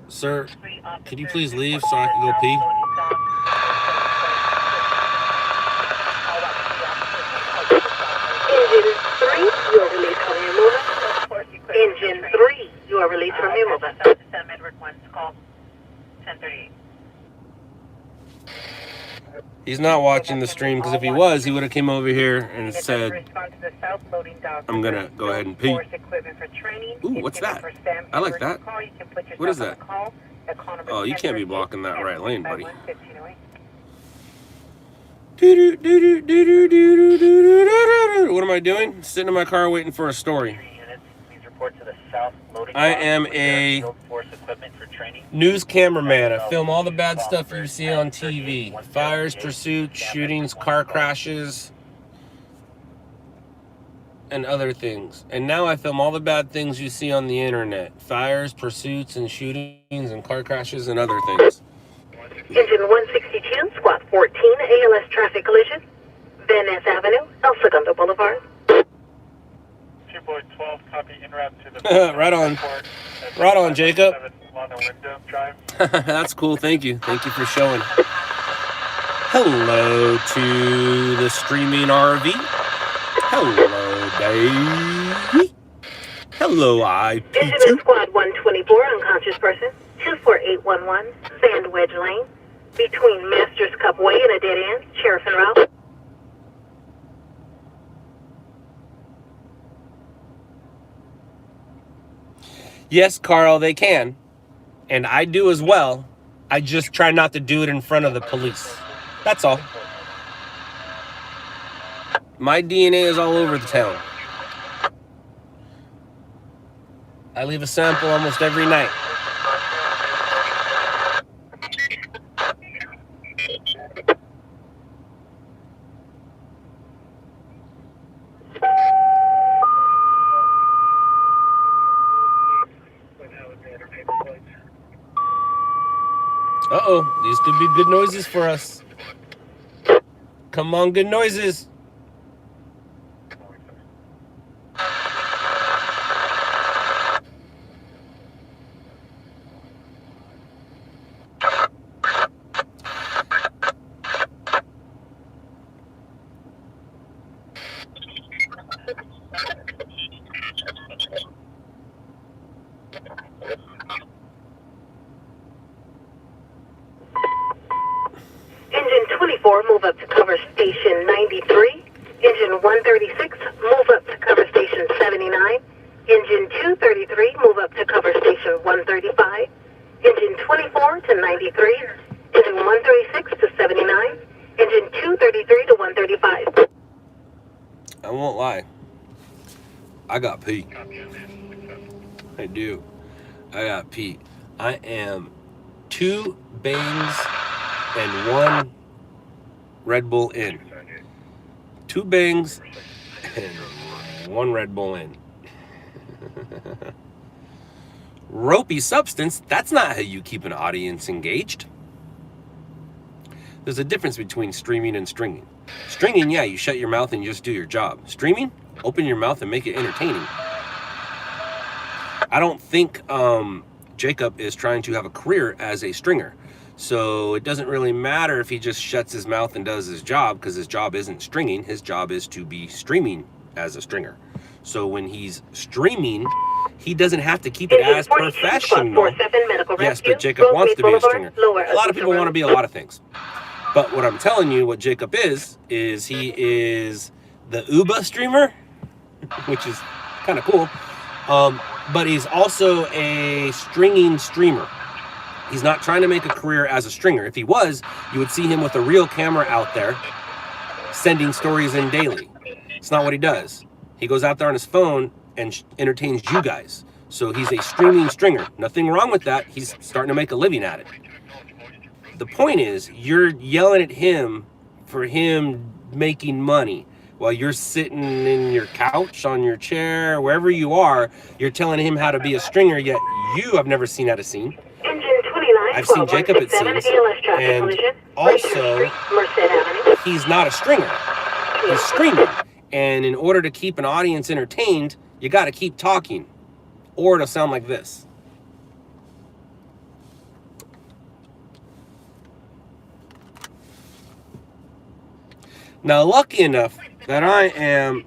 Sir, could you please leave so I can go pee? Engine 3, you are released from your mobile. Engine 3, you are released from your mobile. Edward 1's call, 1038. He's not watching the stream, because if he was, he would have came over here and said, I'm going to go ahead and pee. Ooh, what's that? I like that. What is that? Oh, you can't be blocking that right lane, buddy. What am I doing? Sitting in my car waiting for a story. I am a news cameraman. I film all the bad stuff you see on TV. Fires, pursuits, shootings, car crashes, and other things. And now I film all the bad things you see on the internet. Fires, pursuits, and shootings, and car crashes, and other things. Engine 162, squad 14, ALS traffic collision, Van Ness Avenue, El Segundo Boulevard. 2.12, copy en route to the Right on. Right on, Jacob. on the window drive. That's cool. Thank you. Thank you for showing. Hello to the streaming RV. Hello, baby. Hello, IP2. Engine squad 124, unconscious person, 24811, Sand Wedge Lane, between Masters Cup Way and a dead end, Sheriff and Route. Yes, Carl, they can. And I do as well. I just try not to do it in front of the police. That's all. My DNA is all over the town. I leave a sample almost every night. Uh-oh, these could be good noises for us. Come on, good noises. Engine 24, move up to cover station 93. Engine 136, move up to cover station 79. Engine 233, move up to cover station 135. Engine 24 to 93. Engine 136 to 79. Engine 233 to 135. I won't lie. I got pee. I do. I got pee. I am 2 bangs and 1 Red Bull in. 2 bangs and 1 Red Bull in. Ropey substance, that's not how you keep an audience engaged. There's a difference between streaming and stringing. Stringing, yeah, you shut your mouth and you just do your job. Streaming, open your mouth and make it entertaining. I don't think Jacob is trying to have a career as a stringer. So it doesn't really matter if he just shuts his mouth and does his job, because his job isn't stringing. His job is to be streaming as a stringer. So when he's streaming, he doesn't have to keep it as professional. Yes, but Jacob wants to be a stringer. A lot of people want to be a lot of things. But what I'm telling you, what Jacob is he is the Uber streamer, which is kind of cool. But he's also a stringing streamer. He's not trying to make a career as a stringer. If he was, you would see him with a real camera out there sending stories in daily. It's not what he does. He goes out there on his phone and entertains you guys. So he's a streaming stringer. Nothing wrong with that. He's starting to make a living at it. The point is, you're yelling at him for him making money while you're sitting in your couch, on your chair, wherever you are. You're telling him how to be a stringer, yet you have never seen at a scene. I've seen Jacob at scenes, and also he's not a stringer. He's streaming, and in order to keep an audience entertained, you got to keep talking, or it'll sound like this. Now, lucky enough that I'm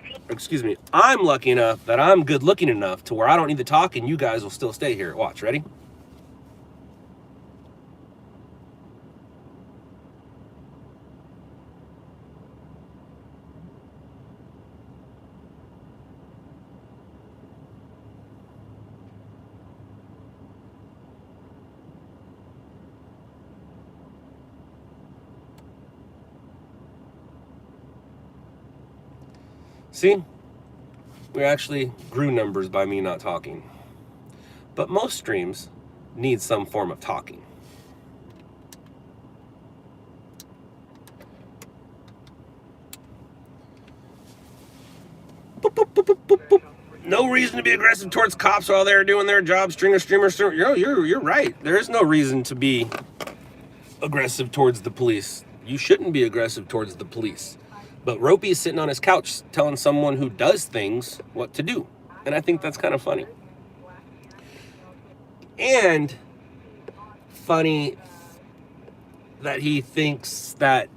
lucky enough that I'm good looking enough to where I don't need to talk and you guys will still stay here. Watch, ready? See, we actually grew numbers by me not talking. But most streams need some form of talking. Boop, boop, boop, boop, boop, boop. No reason to be aggressive towards cops while they're doing their job. Streamer. You're right. There is no reason to be aggressive towards the police. You shouldn't be aggressive towards the police. But Ropey is sitting on his couch telling someone who does things what to do. And I think that's kind of funny. And funny that he thinks that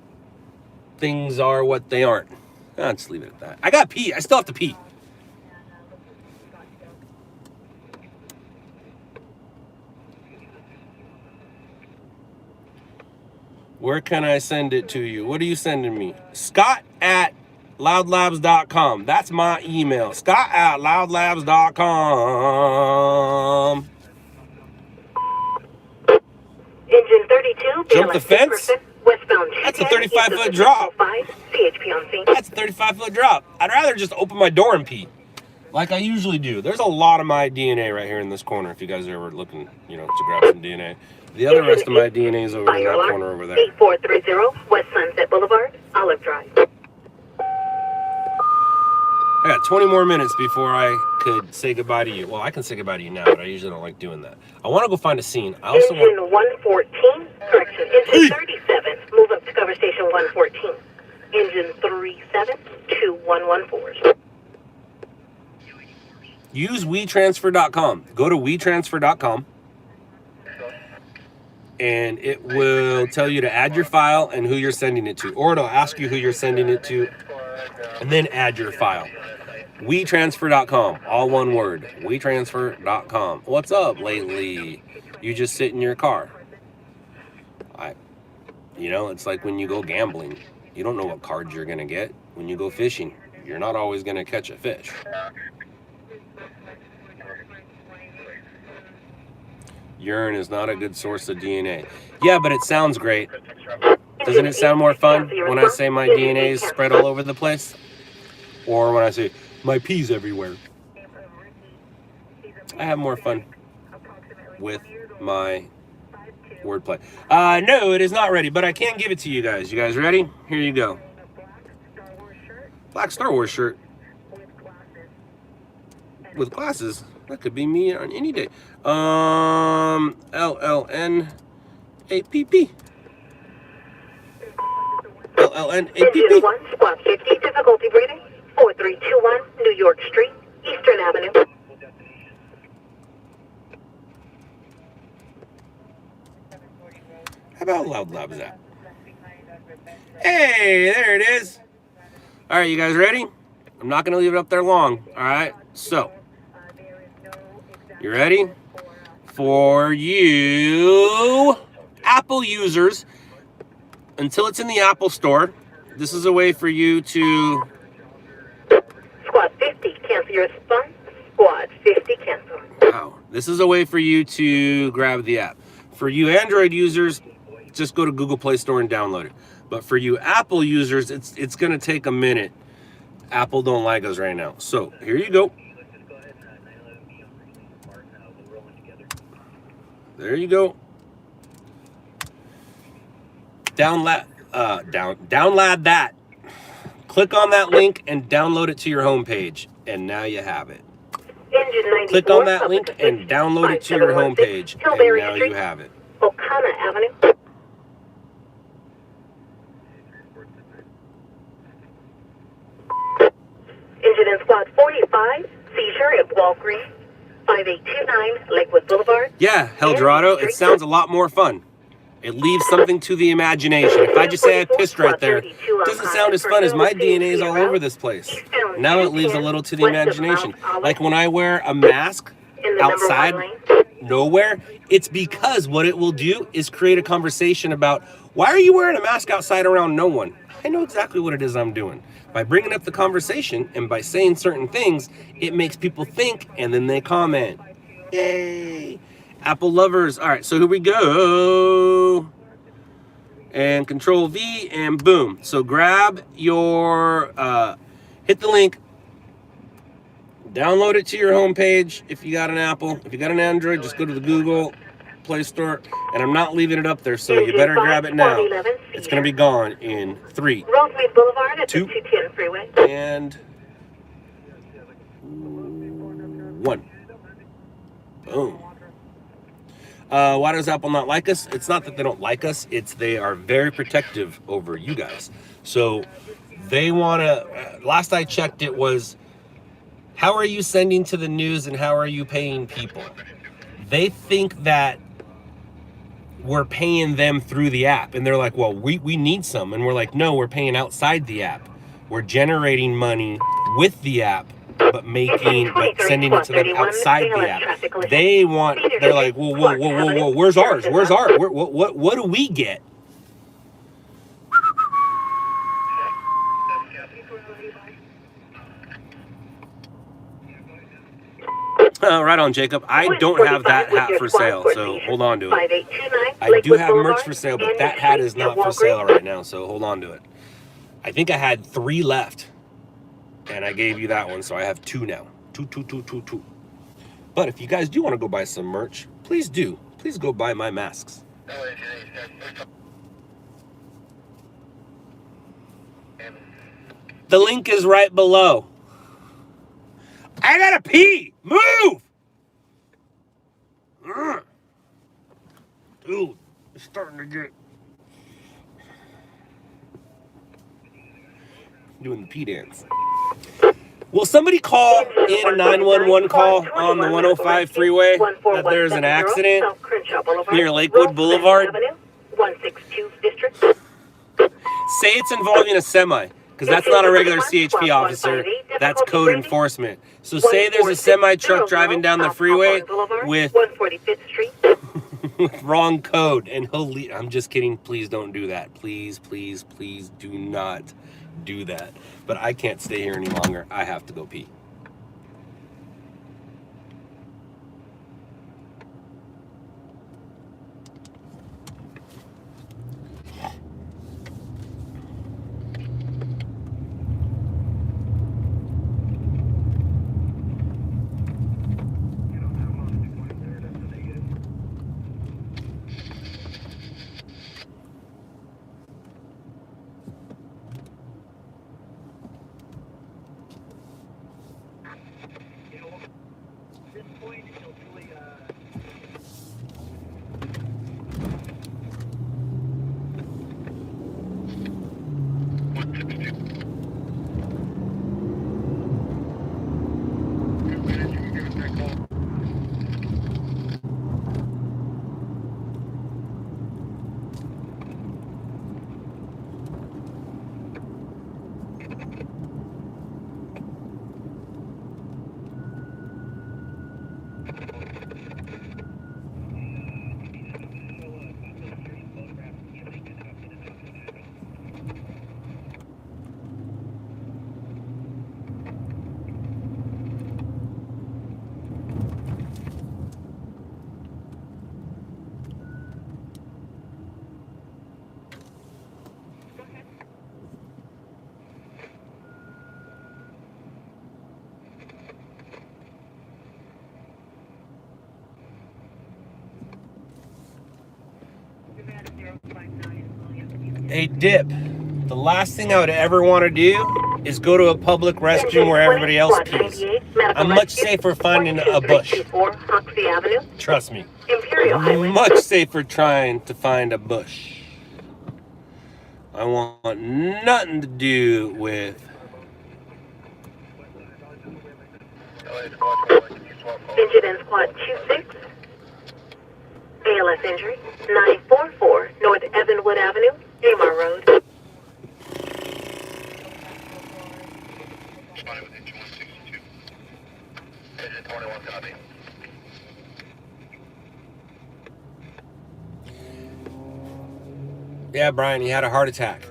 things are what they aren't. I'll just leave it at that. I got pee. I still have to pee. Where can I send it to you? What are you sending me? Scott@loudlabs.com. That's my email. Scott@loudlabs.com. Engine 32. Jump the fence? Westbound. That's a 35-foot drop. CHP on scene. That's a 35-foot drop. I'd rather just open my door and pee, like I usually do. There's a lot of my DNA right here in this corner. If you guys are ever looking, to grab some DNA. The other rest of my DNA is over in that corner over there. 8430 West Sunset Boulevard, Olive Drive. I got 20 more minutes before I could say goodbye to you. Well, I can say goodbye to you now, but I usually don't like doing that. I want to go find a scene. I also Engine 114, correction, engine 37, move up to cover station 114. Engine 37, 2114. Use WeTransfer.com. Go to WeTransfer.com. And it will tell you to add your file and who you're sending it to. Or it'll ask you who you're sending it to, and then add your file. WeTransfer.com, all one word. WeTransfer.com. What's up lately? You just sit in your car. It's like when you go gambling. You don't know what cards you're going to get. When you go fishing, you're not always going to catch a fish. Urine is not a good source of DNA. Yeah, but it sounds great. Doesn't it sound more fun when I say my DNA is spread all over the place? Or when I say, my pee's everywhere. I have more fun with my wordplay. No, it is not ready, but I can give it to you guys. You guys ready? Here you go. Black Star Wars shirt. With glasses. That could be me on any day. LLN APP. LLN APP. 1, squad 50, difficulty breathing. 4321 New York Street, Eastern Avenue. How about LOUDLABS app? Hey, there it is. All right, you guys ready? I'm not going to leave it up there long. All right, so. You ready? For you Apple users, until it's in the Apple Store, this is a way for you to... Squad 50, cancel your response. Squad 50, cancel. Wow. This is a way for you to grab the app. For you Android users, just go to Google Play Store and download it. But for you Apple users, it's going to take a minute. Apple don't like us right now. So, here you go. There you go. Download that. Click on that link and download it to your homepage, and now you have it. Engine 94, Click on that link public and download it to your 5716, homepage, and Tilbury now Street, you have it. O'Connor Avenue. Engine in squad 45, seizure at Walgreens, 5829 Lakewood Boulevard. Yeah, Eldorado, it sounds a lot more fun. It leaves something to the imagination. If I just say I pissed right there, it doesn't sound as fun as my DNA is all over this place. Now it leaves a little to the imagination. Like when I wear a mask outside, nowhere, it's because what it will do is create a conversation about, why are you wearing a mask outside around no one? I know exactly what it is I'm doing. By bringing up the conversation and by saying certain things, it makes people think and then they comment. Yay! Apple lovers. All right, so here we go. And Control V and boom. So grab your, hit the link, download it to your homepage if you got an Apple. If you got an Android, just go to the Google Play Store. And I'm not leaving it up there, so you better grab it now. It's going to be gone in 3, Rosemead Boulevard at 2, the 210 freeway. and 1. Boom. Why does Apple not like us? It's not that they don't like us. It's they are very protective over you guys. So they want to, last I checked, it was, how are you sending to the news and how are you paying people? They think that we're paying them through the app. And they're like, well, we need some. And we're like, no, we're paying outside the app. We're generating money with the app, but sending it to them outside the app. They want, they're like, whoa, where's ours? Where's ours? What do we get? Right on, Jacob. I don't have that hat for sale, so hold on to it. I do have merch for sale, but that hat is not for sale right now, so hold on to it. I think I had 3 left, and I gave you that one, so I have 2 now. Two. But if you guys do want to go buy some merch, please do. Please go buy my masks. The link is right below. I gotta pee! Move! Dude, it's starting to get... doing the pee dance. Will somebody call in a 911 call on the 105 freeway that there's an accident near Lakewood Boulevard? 162 District. Say it's involving a semi, because that's not a regular CHP officer, that's code enforcement. So say there's a semi truck driving down the freeway with 145th Street. with wrong code, and he'll leave. I'm just kidding. Please don't do that. Please do not do that. But I can't stay here any longer. I have to go pee. Hey, Dip, the last thing I would ever want to do is go to a public restroom where everybody else pees. I'm much safer finding a bush. Trust me. I'm much safer trying to find a bush. I want nothing to do with... Engine in squad 26. ALS injury, 944 North Evanwood Avenue, Amar Road. Responding with engine 162. Engine 21, copy. Yeah, Brian, he had a heart attack.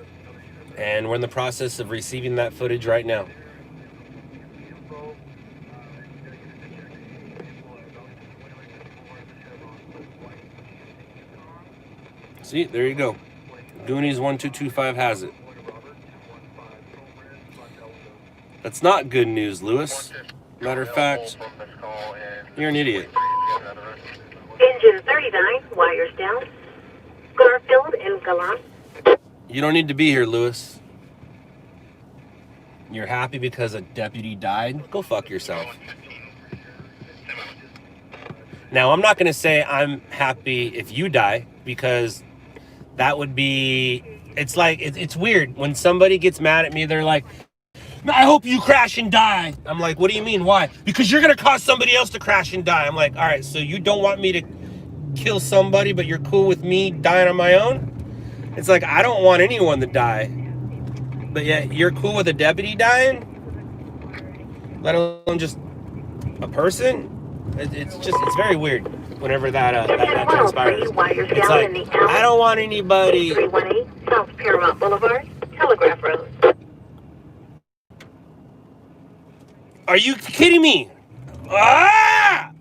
And we're in the process of receiving that footage right now. See, there you go. Goonies 1225 has it. That's not good news, Lewis. Matter of fact, you're an idiot. Engine 39, wires down. Garfield and Gallant. You don't need to be here, Lewis. You're happy because a deputy died? Go fuck yourself. Now, I'm not going to say I'm happy if you die, because that would be... It's like, it's weird. When somebody gets mad at me, they're like, I hope you crash and die. I'm like, what do you mean? Why? Because you're going to cause somebody else to crash and die. I'm like, all right, so you don't want me to kill somebody, but you're cool with me dying on my own? It's like, I don't want anyone to die. But yet, you're cool with a deputy dying? Let alone just a person? It's very weird whenever that transpires. It's like, I don't want anybody... 318 South Paramount Boulevard, Telegraph Road. Are you kidding me? Ah!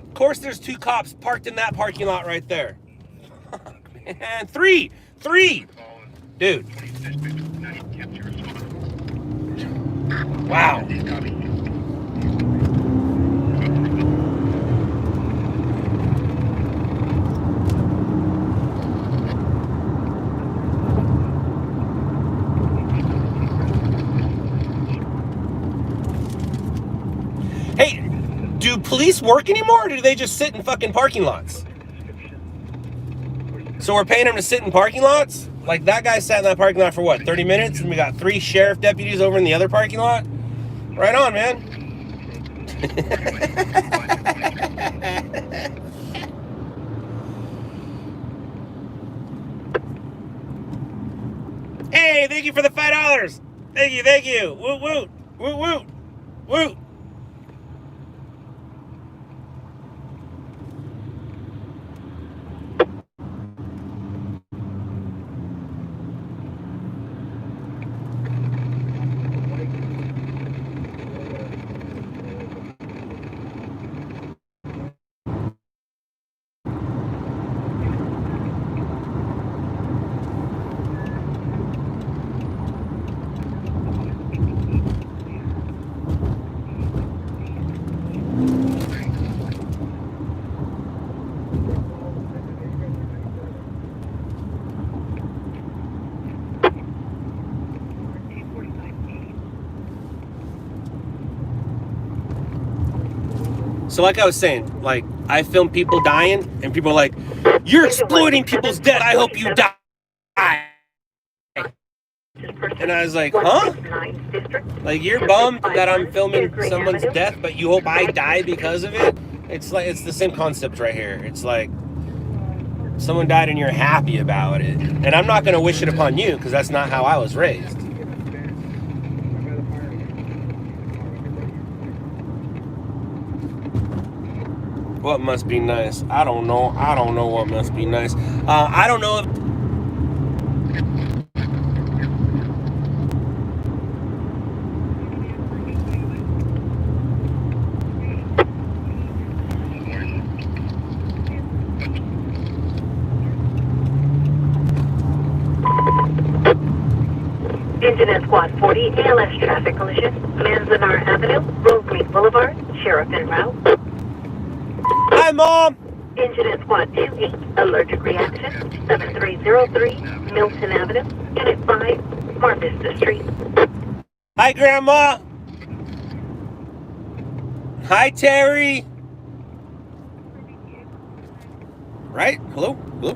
Of course there's 2 cops parked in that parking lot right there. Fuck, man. 3! Dude. Wow. Hey, do police work anymore, or do they just sit in fucking parking lots? So we're paying them to sit in parking lots? Like, that guy sat in that parking lot for what, 30 minutes? And we got 3 sheriff deputies over in the other parking lot? Right on, man. Hey, thank you for the $5. Thank you. Woot, woot, woot, woot, woot. So like I was saying, like, I film people dying, and people are like, you're exploiting people's death, I hope you die. And I was like, huh? Like, you're bummed that I'm filming someone's death, but you hope I die because of it? It's like, it's the same concept right here. It's like, someone died and you're happy about it. And I'm not going to wish it upon you, because that's not how I was raised. What must be nice? I don't know. I don't know what must be nice. I don't know if... Engine at Squad 40, ALS traffic collision, Manzanar Avenue, Rosemead Boulevard, Sheriff en route. Hi, Mom! Engine at squad 28, allergic reaction, 7303 Milton Avenue, Unit 5, Mar Vista Street. Hi, Grandma. Hi, Terry. Right? Hello? Hello?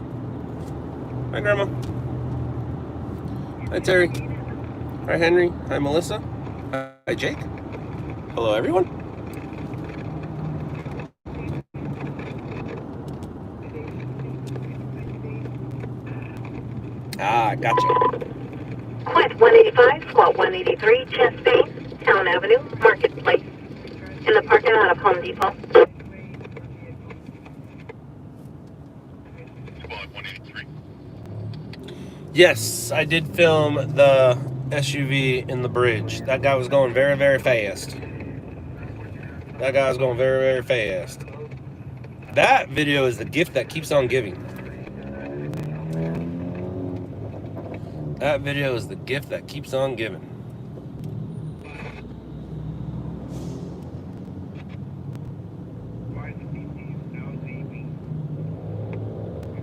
Hi, Grandma. Hi, Terry. Hi, Henry. Hi, Melissa. Hi, Jake. Hello, everyone. Ah, gotcha. Quest 185, squad 183, Chastain, Town Avenue, Marketplace. In the parking lot of Home Depot. Yes, I did film the SUV in the bridge. That guy was going very, very fast. That guy was going very, very fast. That video is the gift that keeps on giving. That video is the gift that keeps on giving.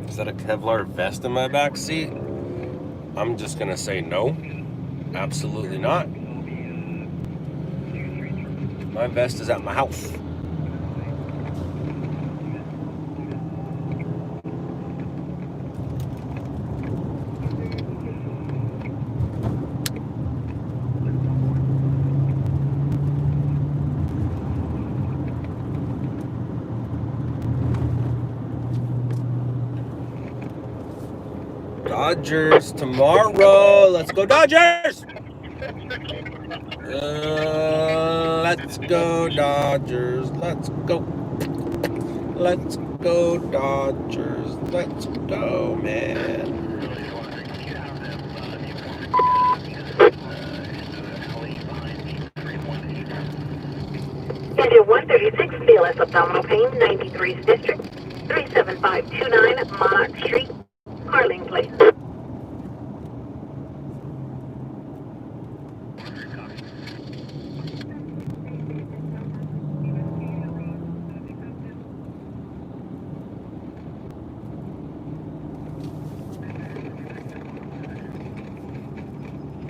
Is that a Kevlar vest in my back seat? I'm just gonna say no. Absolutely not. My vest is at my house. Dodgers tomorrow. Let's go Dodgers! Let's go Dodgers. Let's go. Let's go Dodgers. Let's go, man. Engine 136, BLS abdominal pain, 93's District, 37529 Monarch Street, Carling Place.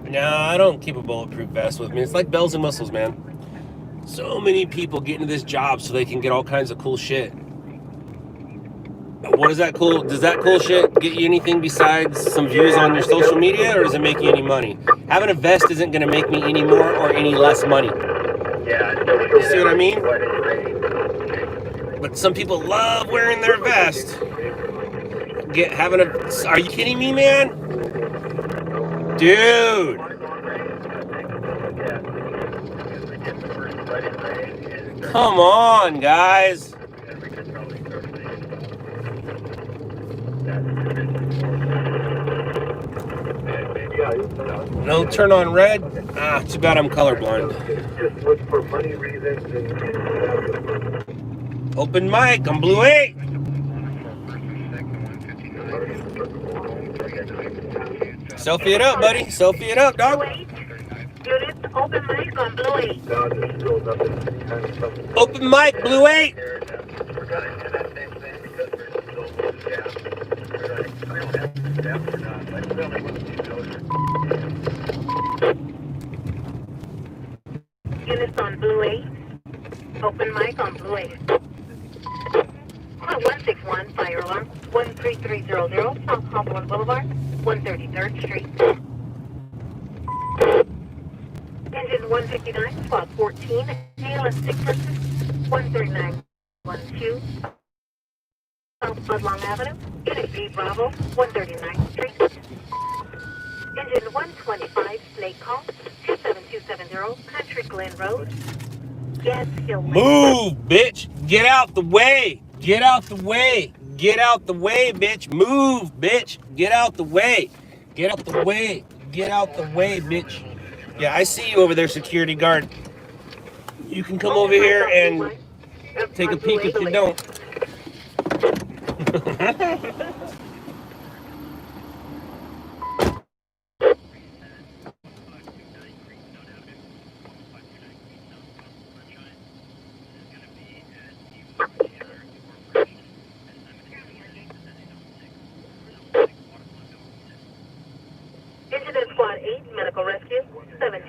No, I don't keep a bulletproof vest with me. It's like bells and whistles, man. So many people get into this job so they can get all kinds of cool shit. What is that cool? Does that cool shit get you anything besides some views on your social media, or does it make you any money? Having a vest isn't going to make me any more or any less money. You see what I mean? But some people love wearing their vest. Are you kidding me, man? Dude. Come on, guys. No turn on red? Ah, too bad I'm colorblind. Open mic on Blue 8. Selfie it up, buddy. Selfie it up, dog. Units, open mic on Blue 8. Open mic, Blue 8. Units on Blue 8. Open mic on Blue 8. 161, fire alarm, 13300, South Hawthorne Boulevard, 133rd Street. Engine 159, squad 14, ALS 6 person, 13912, South Budlong Avenue, Unit B Bravo, 139th Street. Engine 125, Snake Call, 27270, Country Glen Road, Gas Hill. Move, bitch. Get out the way. Get out the way. Get out the way, bitch. Move, bitch. Get out the way. Get out the way. Get out the way, bitch. Yeah, I see you over there, security guard. You can come over here and take a peek if you don't.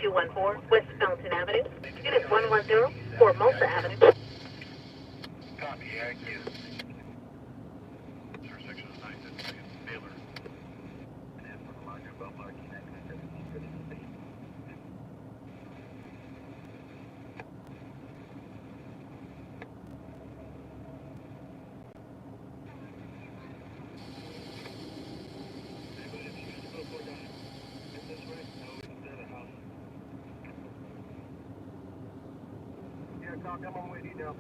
214 West Fountain Avenue. Unit 110 for Malta Avenue. Copy, IQ. Intersection of 950 and Baylor. And for the larger bump, I'm on my way now.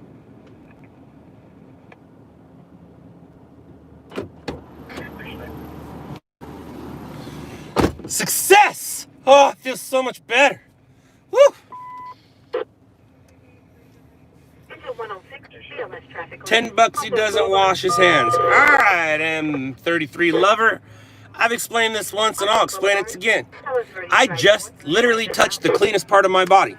Success! Oh, it feels so much better. Woo! Into 106 CLS traffic. $10 he doesn't wash his hands. All right, M33 lover. I've explained this once and I'll explain it again. I just literally touched the cleanest part of my body.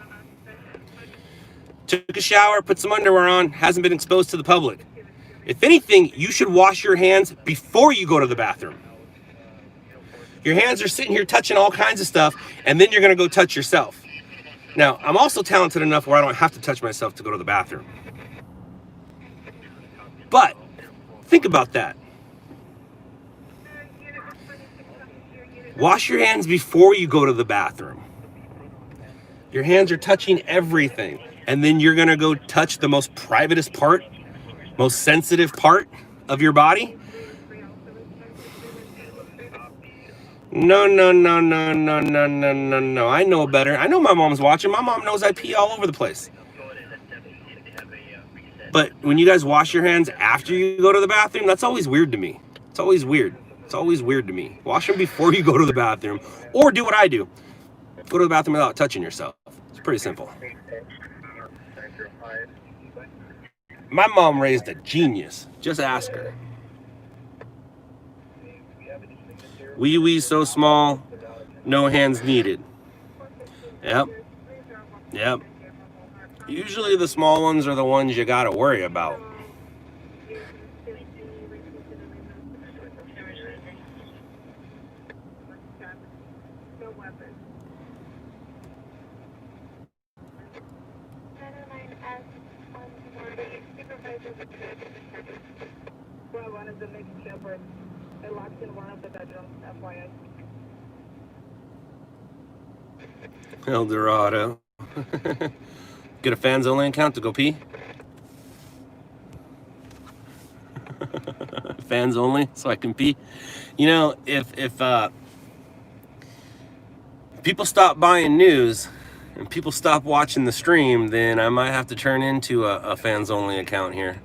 Took a shower, put some underwear on, hasn't been exposed to the public. If anything, you should wash your hands before you go to the bathroom. Your hands are sitting here touching all kinds of stuff, and then you're gonna go touch yourself. Now, I'm also talented enough where I don't have to touch myself to go to the bathroom. But, think about that. Wash your hands before you go to the bathroom. Your hands are touching everything. And then you're gonna go touch the most privatest part, most sensitive part of your body? No. I know better. I know my mom's watching. My mom knows I pee all over the place. But when you guys wash your hands after you go to the bathroom, that's always weird to me. It's always weird. It's always weird to me. Wash them before you go to the bathroom, or do what I do. Go to the bathroom without touching yourself. It's pretty simple. My mom raised a genius. Just ask her. Wee so small, no hands needed. Yep. Usually the small ones are the ones you gotta worry about. Well, one of the making shepherd. I locked in one of the bedrooms, FYI. El Dorado. Get a fans only account to go pee? Fans only, so I can pee. You know, if people stop buying news and people stop watching the stream, then I might have to turn into a fans only account here.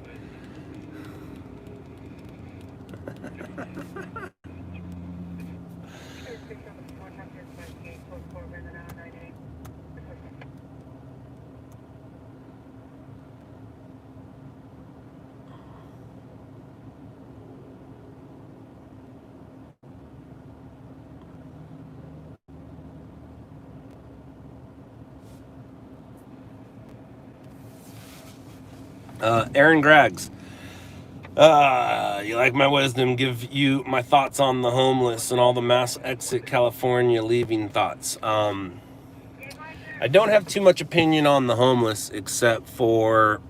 Aaron Graggs. You like my wisdom, give you my thoughts on the homeless and all the mass exit California leaving thoughts. I don't have too much opinion on the homeless, except for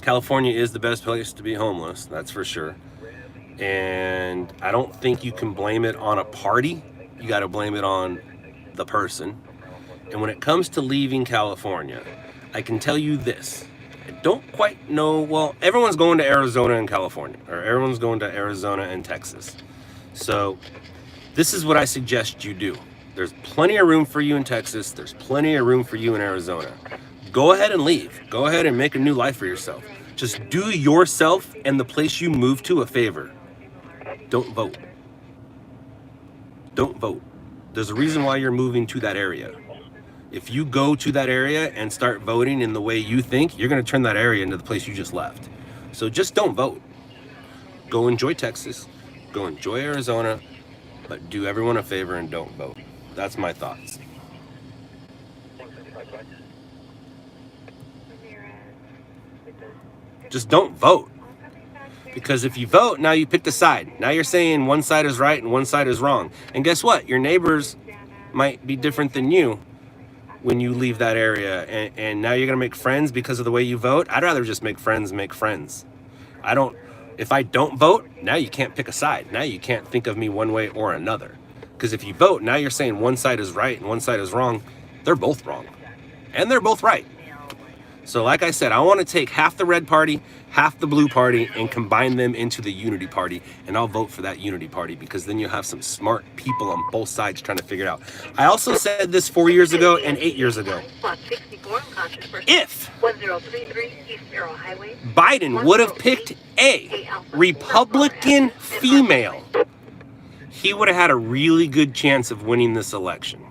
California is the best place to be homeless, that's for sure. And I don't think you can blame it on a party. You got to blame it on the person. And when it comes to leaving California, I can tell you this. I don't quite know, well, everyone's going to Arizona and California, or everyone's going to Arizona and Texas. So this is what I suggest you do. There's plenty of room for you in Texas. There's plenty of room for you in Arizona. Go ahead and leave. Go ahead and make a new life for yourself. Just do yourself and the place you move to a favor. Don't vote. Don't vote. There's a reason why you're moving to that area. If you go to that area and start voting in the way you think, you're going to turn that area into the place you just left. So just don't vote. Go enjoy Texas. Go enjoy Arizona. But do everyone a favor and don't vote. That's my thoughts. Just don't vote. Because if you vote, now you pick the side. Now you're saying one side is right and one side is wrong. And guess what? Your neighbors might be different than you when you leave that area, and now you're gonna make friends because of the way you vote. I'd rather just make friends. If I don't vote, now you can't pick a side. Now you can't think of me one way or another. Because if you vote, now you're saying one side is right and one side is wrong. They're both wrong. And they're both right. So like I said, I want to take half the red party, half the blue party, and combine them into the unity party. And I'll vote for that unity party, because then you'll have some smart people on both sides trying to figure it out. I also said this 4 years ago and 8 years ago. If Biden would have picked a Republican female, he would have had a really good chance of winning this election.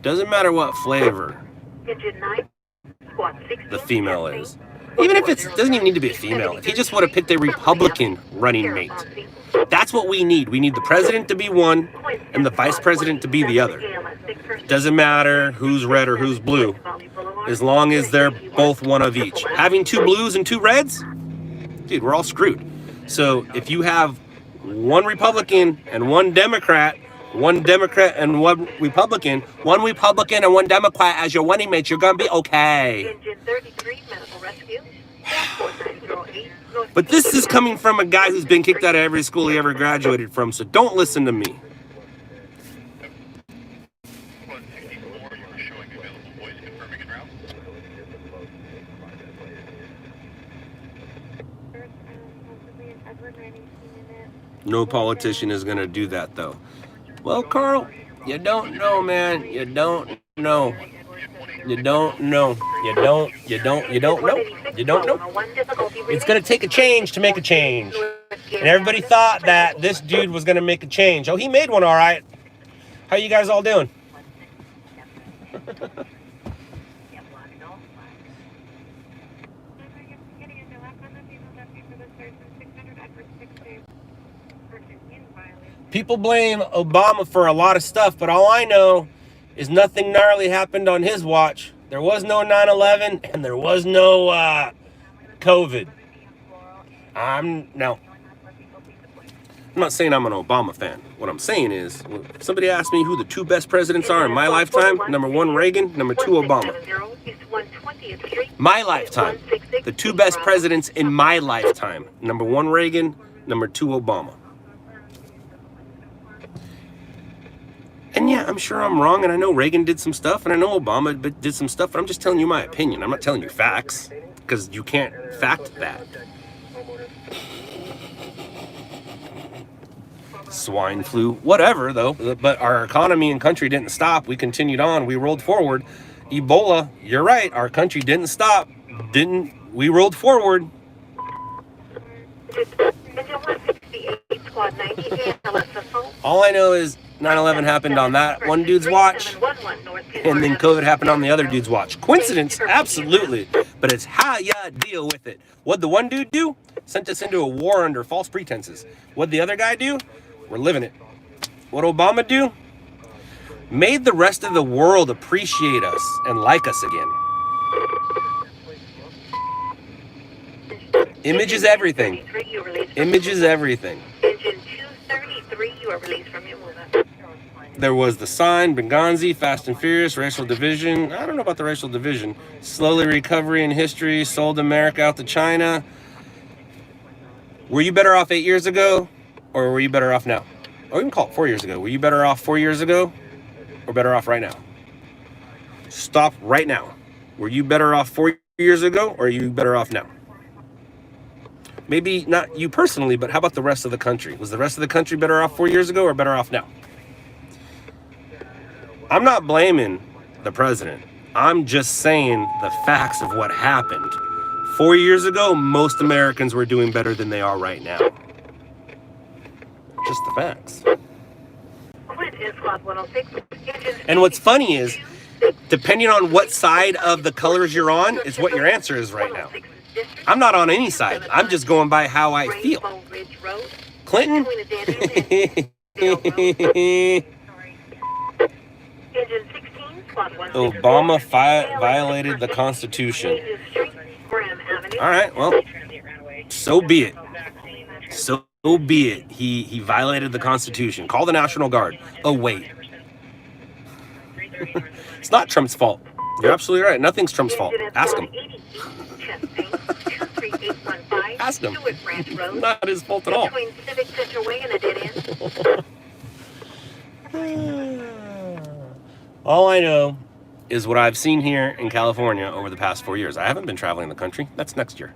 Doesn't matter what flavor the female is. Even if it doesn't even need to be a female. If he just would have picked a Republican running mate. That's what we need. We need the president to be one and the vice president to be the other. Doesn't matter who's red or who's blue, as long as they're both one of each. Having 2 blues and 2 reds, dude, we're all screwed. So if you have one Republican and one Democrat and one Republican and one Democrat as your running mates, you're gonna be okay. But this is coming from a guy who's been kicked out of every school he ever graduated from, so don't listen to me. No politician is going to do that, though. Well, Carl, you don't know, man. You don't know. You don't know. You don't know. You don't know. It's going to take a change to make a change. And everybody thought that this dude was going to make a change. Oh, he made one, all right. How you guys all doing? People blame Obama for a lot of stuff, but all I know is nothing gnarly happened on his watch. There was no 9/11 and there was no COVID. I'm not saying I'm an Obama fan. What I'm saying is, if somebody asked me who the 2 best presidents are in my lifetime, number 1, Reagan, number 2, Obama. My lifetime. The 2 best presidents in my lifetime. Number 1, Reagan, number 2, Obama. And yeah, I'm sure I'm wrong, and I know Reagan did some stuff, and I know Obama did some stuff, but I'm just telling you my opinion. I'm not telling you facts, because you can't fact that. Swine flu, whatever, though. But our economy and country didn't stop. We continued on. We rolled forward. Ebola, you're right. Our country didn't stop. We rolled forward. All I know is 9/11 happened on that one dude's watch, and then COVID happened on the other dude's watch. Coincidence? Absolutely. But it's how you deal with it. What'd the one dude do? Sent us into a war under false pretenses. What'd the other guy do? We're living it. What'd Obama do? Made the rest of the world appreciate us and like us again. Image is everything. Image is everything. Engine 233, you are released from your movement. There was The Sign, Benghazi, Fast and Furious, Racial Division. I don't know about the Racial Division. Slowly Recovery in History, Sold America Out to China. Were you better off 8 years ago, or were you better off now? Or even call it 4 years ago. Were you better off 4 years ago, or better off right now? Stop right now. Were you better off 4 years ago, or are you better off now? Maybe not you personally, but how about the rest of the country? Was the rest of the country better off 4 years ago or better off now? I'm not blaming the president. I'm just saying the facts of what happened. 4 years ago, most Americans were doing better than they are right now. Just the facts. And what's funny is, depending on what side of the colors you're on, is what your answer is right now. I'm not on any side. I'm just going by how I feel. Clinton? Obama violated the Constitution. All right, well, so be it. So be it. He violated the Constitution. Call the National Guard. Oh, wait. It's not Trump's fault. You're absolutely right. Nothing's Trump's fault. Ask him. Ask him. Not his fault at all. Between Civic Center Way and a dead end. All I know is what I've seen here in California over the past 4 years. I haven't been traveling the country. That's next year.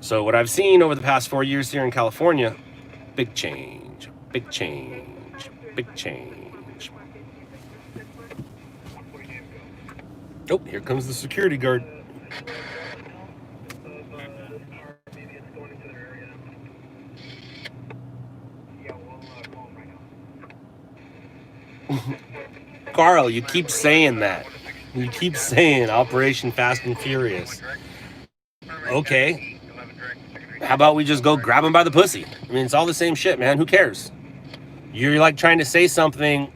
So what I've seen over the past 4 years here in California, big change, big change, big change. Oh, here comes the security guard. Carl, you keep saying that. You keep saying Operation Fast and Furious. Okay. How about we just go grab him by the pussy? I mean, it's all the same shit, man. Who cares? You're like trying to say something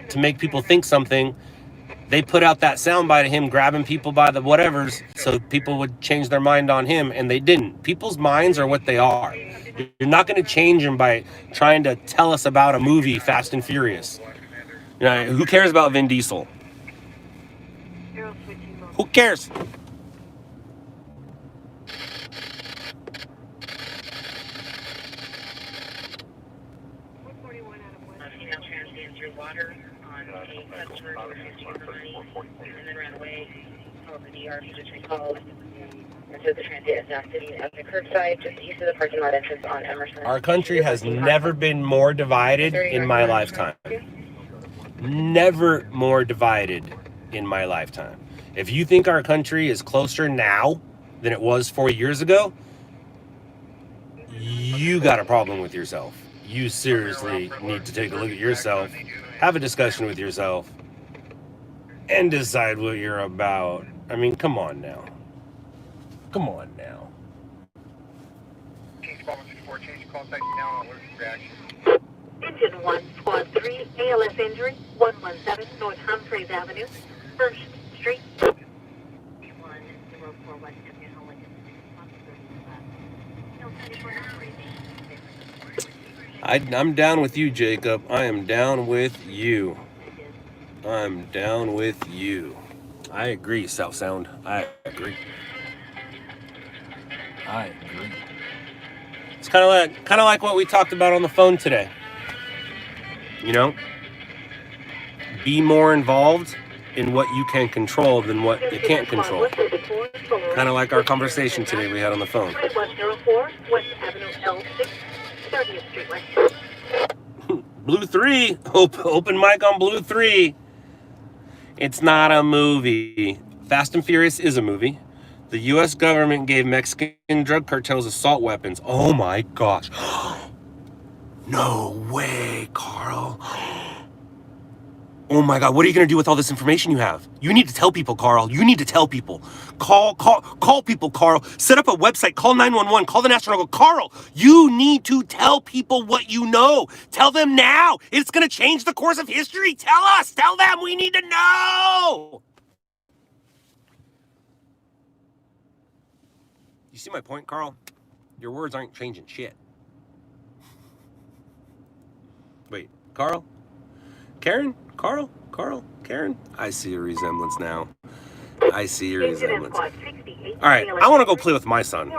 to make people think something. They put out that soundbite of him grabbing people by the whatevers so people would change their mind on him, and they didn't. People's minds are what they are. You're not going to change them by trying to tell us about a movie, Fast and Furious. You know, who cares about Vin Diesel? Who cares? Water on a customer who refused to give her money and then ran away. Called the DR, he just recalled. And so the transit is now sitting at the curbside just east of the parking lot entrance on Emerson. Our country has never been more divided in my lifetime. Never more divided in my lifetime. If you think our country is closer now than it was 4 years ago, you got a problem with yourself. You seriously need to take a look at yourself, have a discussion with yourself, and decide what you're about. I mean, come on now. Come on now. Change 1264, change contact now, alert reaction. Engine 1, Squad 3, ALS injury, 117 North Humphreys Avenue, 1st Street. I'm down with you, Jacob. I am down with you. I'm down with you. I agree, South Sound. I agree. I agree. It's kind of like what we talked about on the phone today. You know, be more involved in what you can control than what you can't control. Kind of like our conversation today we had on the phone. 3104 West Avenue L6, 30th Street West. Blue 3, open mic on Blue 3. It's not a movie. Fast and Furious is a movie. The U.S. government gave Mexican drug cartels assault weapons. Oh my gosh. No way, Carl. Oh my God, what are you going to do with all this information you have? You need to tell people, Carl. You need to tell people. Call people, Carl. Set up a website. Call 911. Call the National Guard. Carl, you need to tell people what you know. Tell them now. It's going to change the course of history. Tell us. Tell them. We need to know. You see my point, Carl? Your words aren't changing shit. Wait, Carl? Karen? Carl? Karen? I see a resemblance now. I see a resemblance. All right, I want to go play with my son.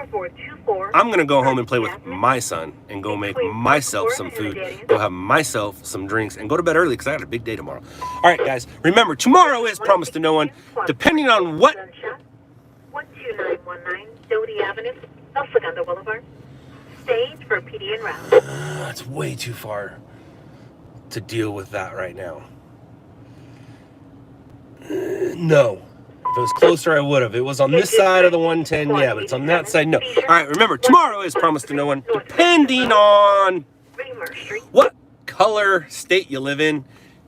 I'm going to go home and play with my son and go make myself some food, go have myself some drinks, and go to bed early because I got a big day tomorrow. All right, guys, remember, tomorrow is promised to no one, depending on what... 12919 Doty Avenue, El Segundo Boulevard. Stage for PD en route. That's way too far to deal with that right now. No. If it was closer, I would have. It was on this side of the 110, yeah, but it's on that side, no. All right, remember, tomorrow is promised to no one, depending on what color state you live in.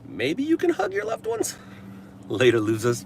Maybe you can hug your loved ones. Later, losers.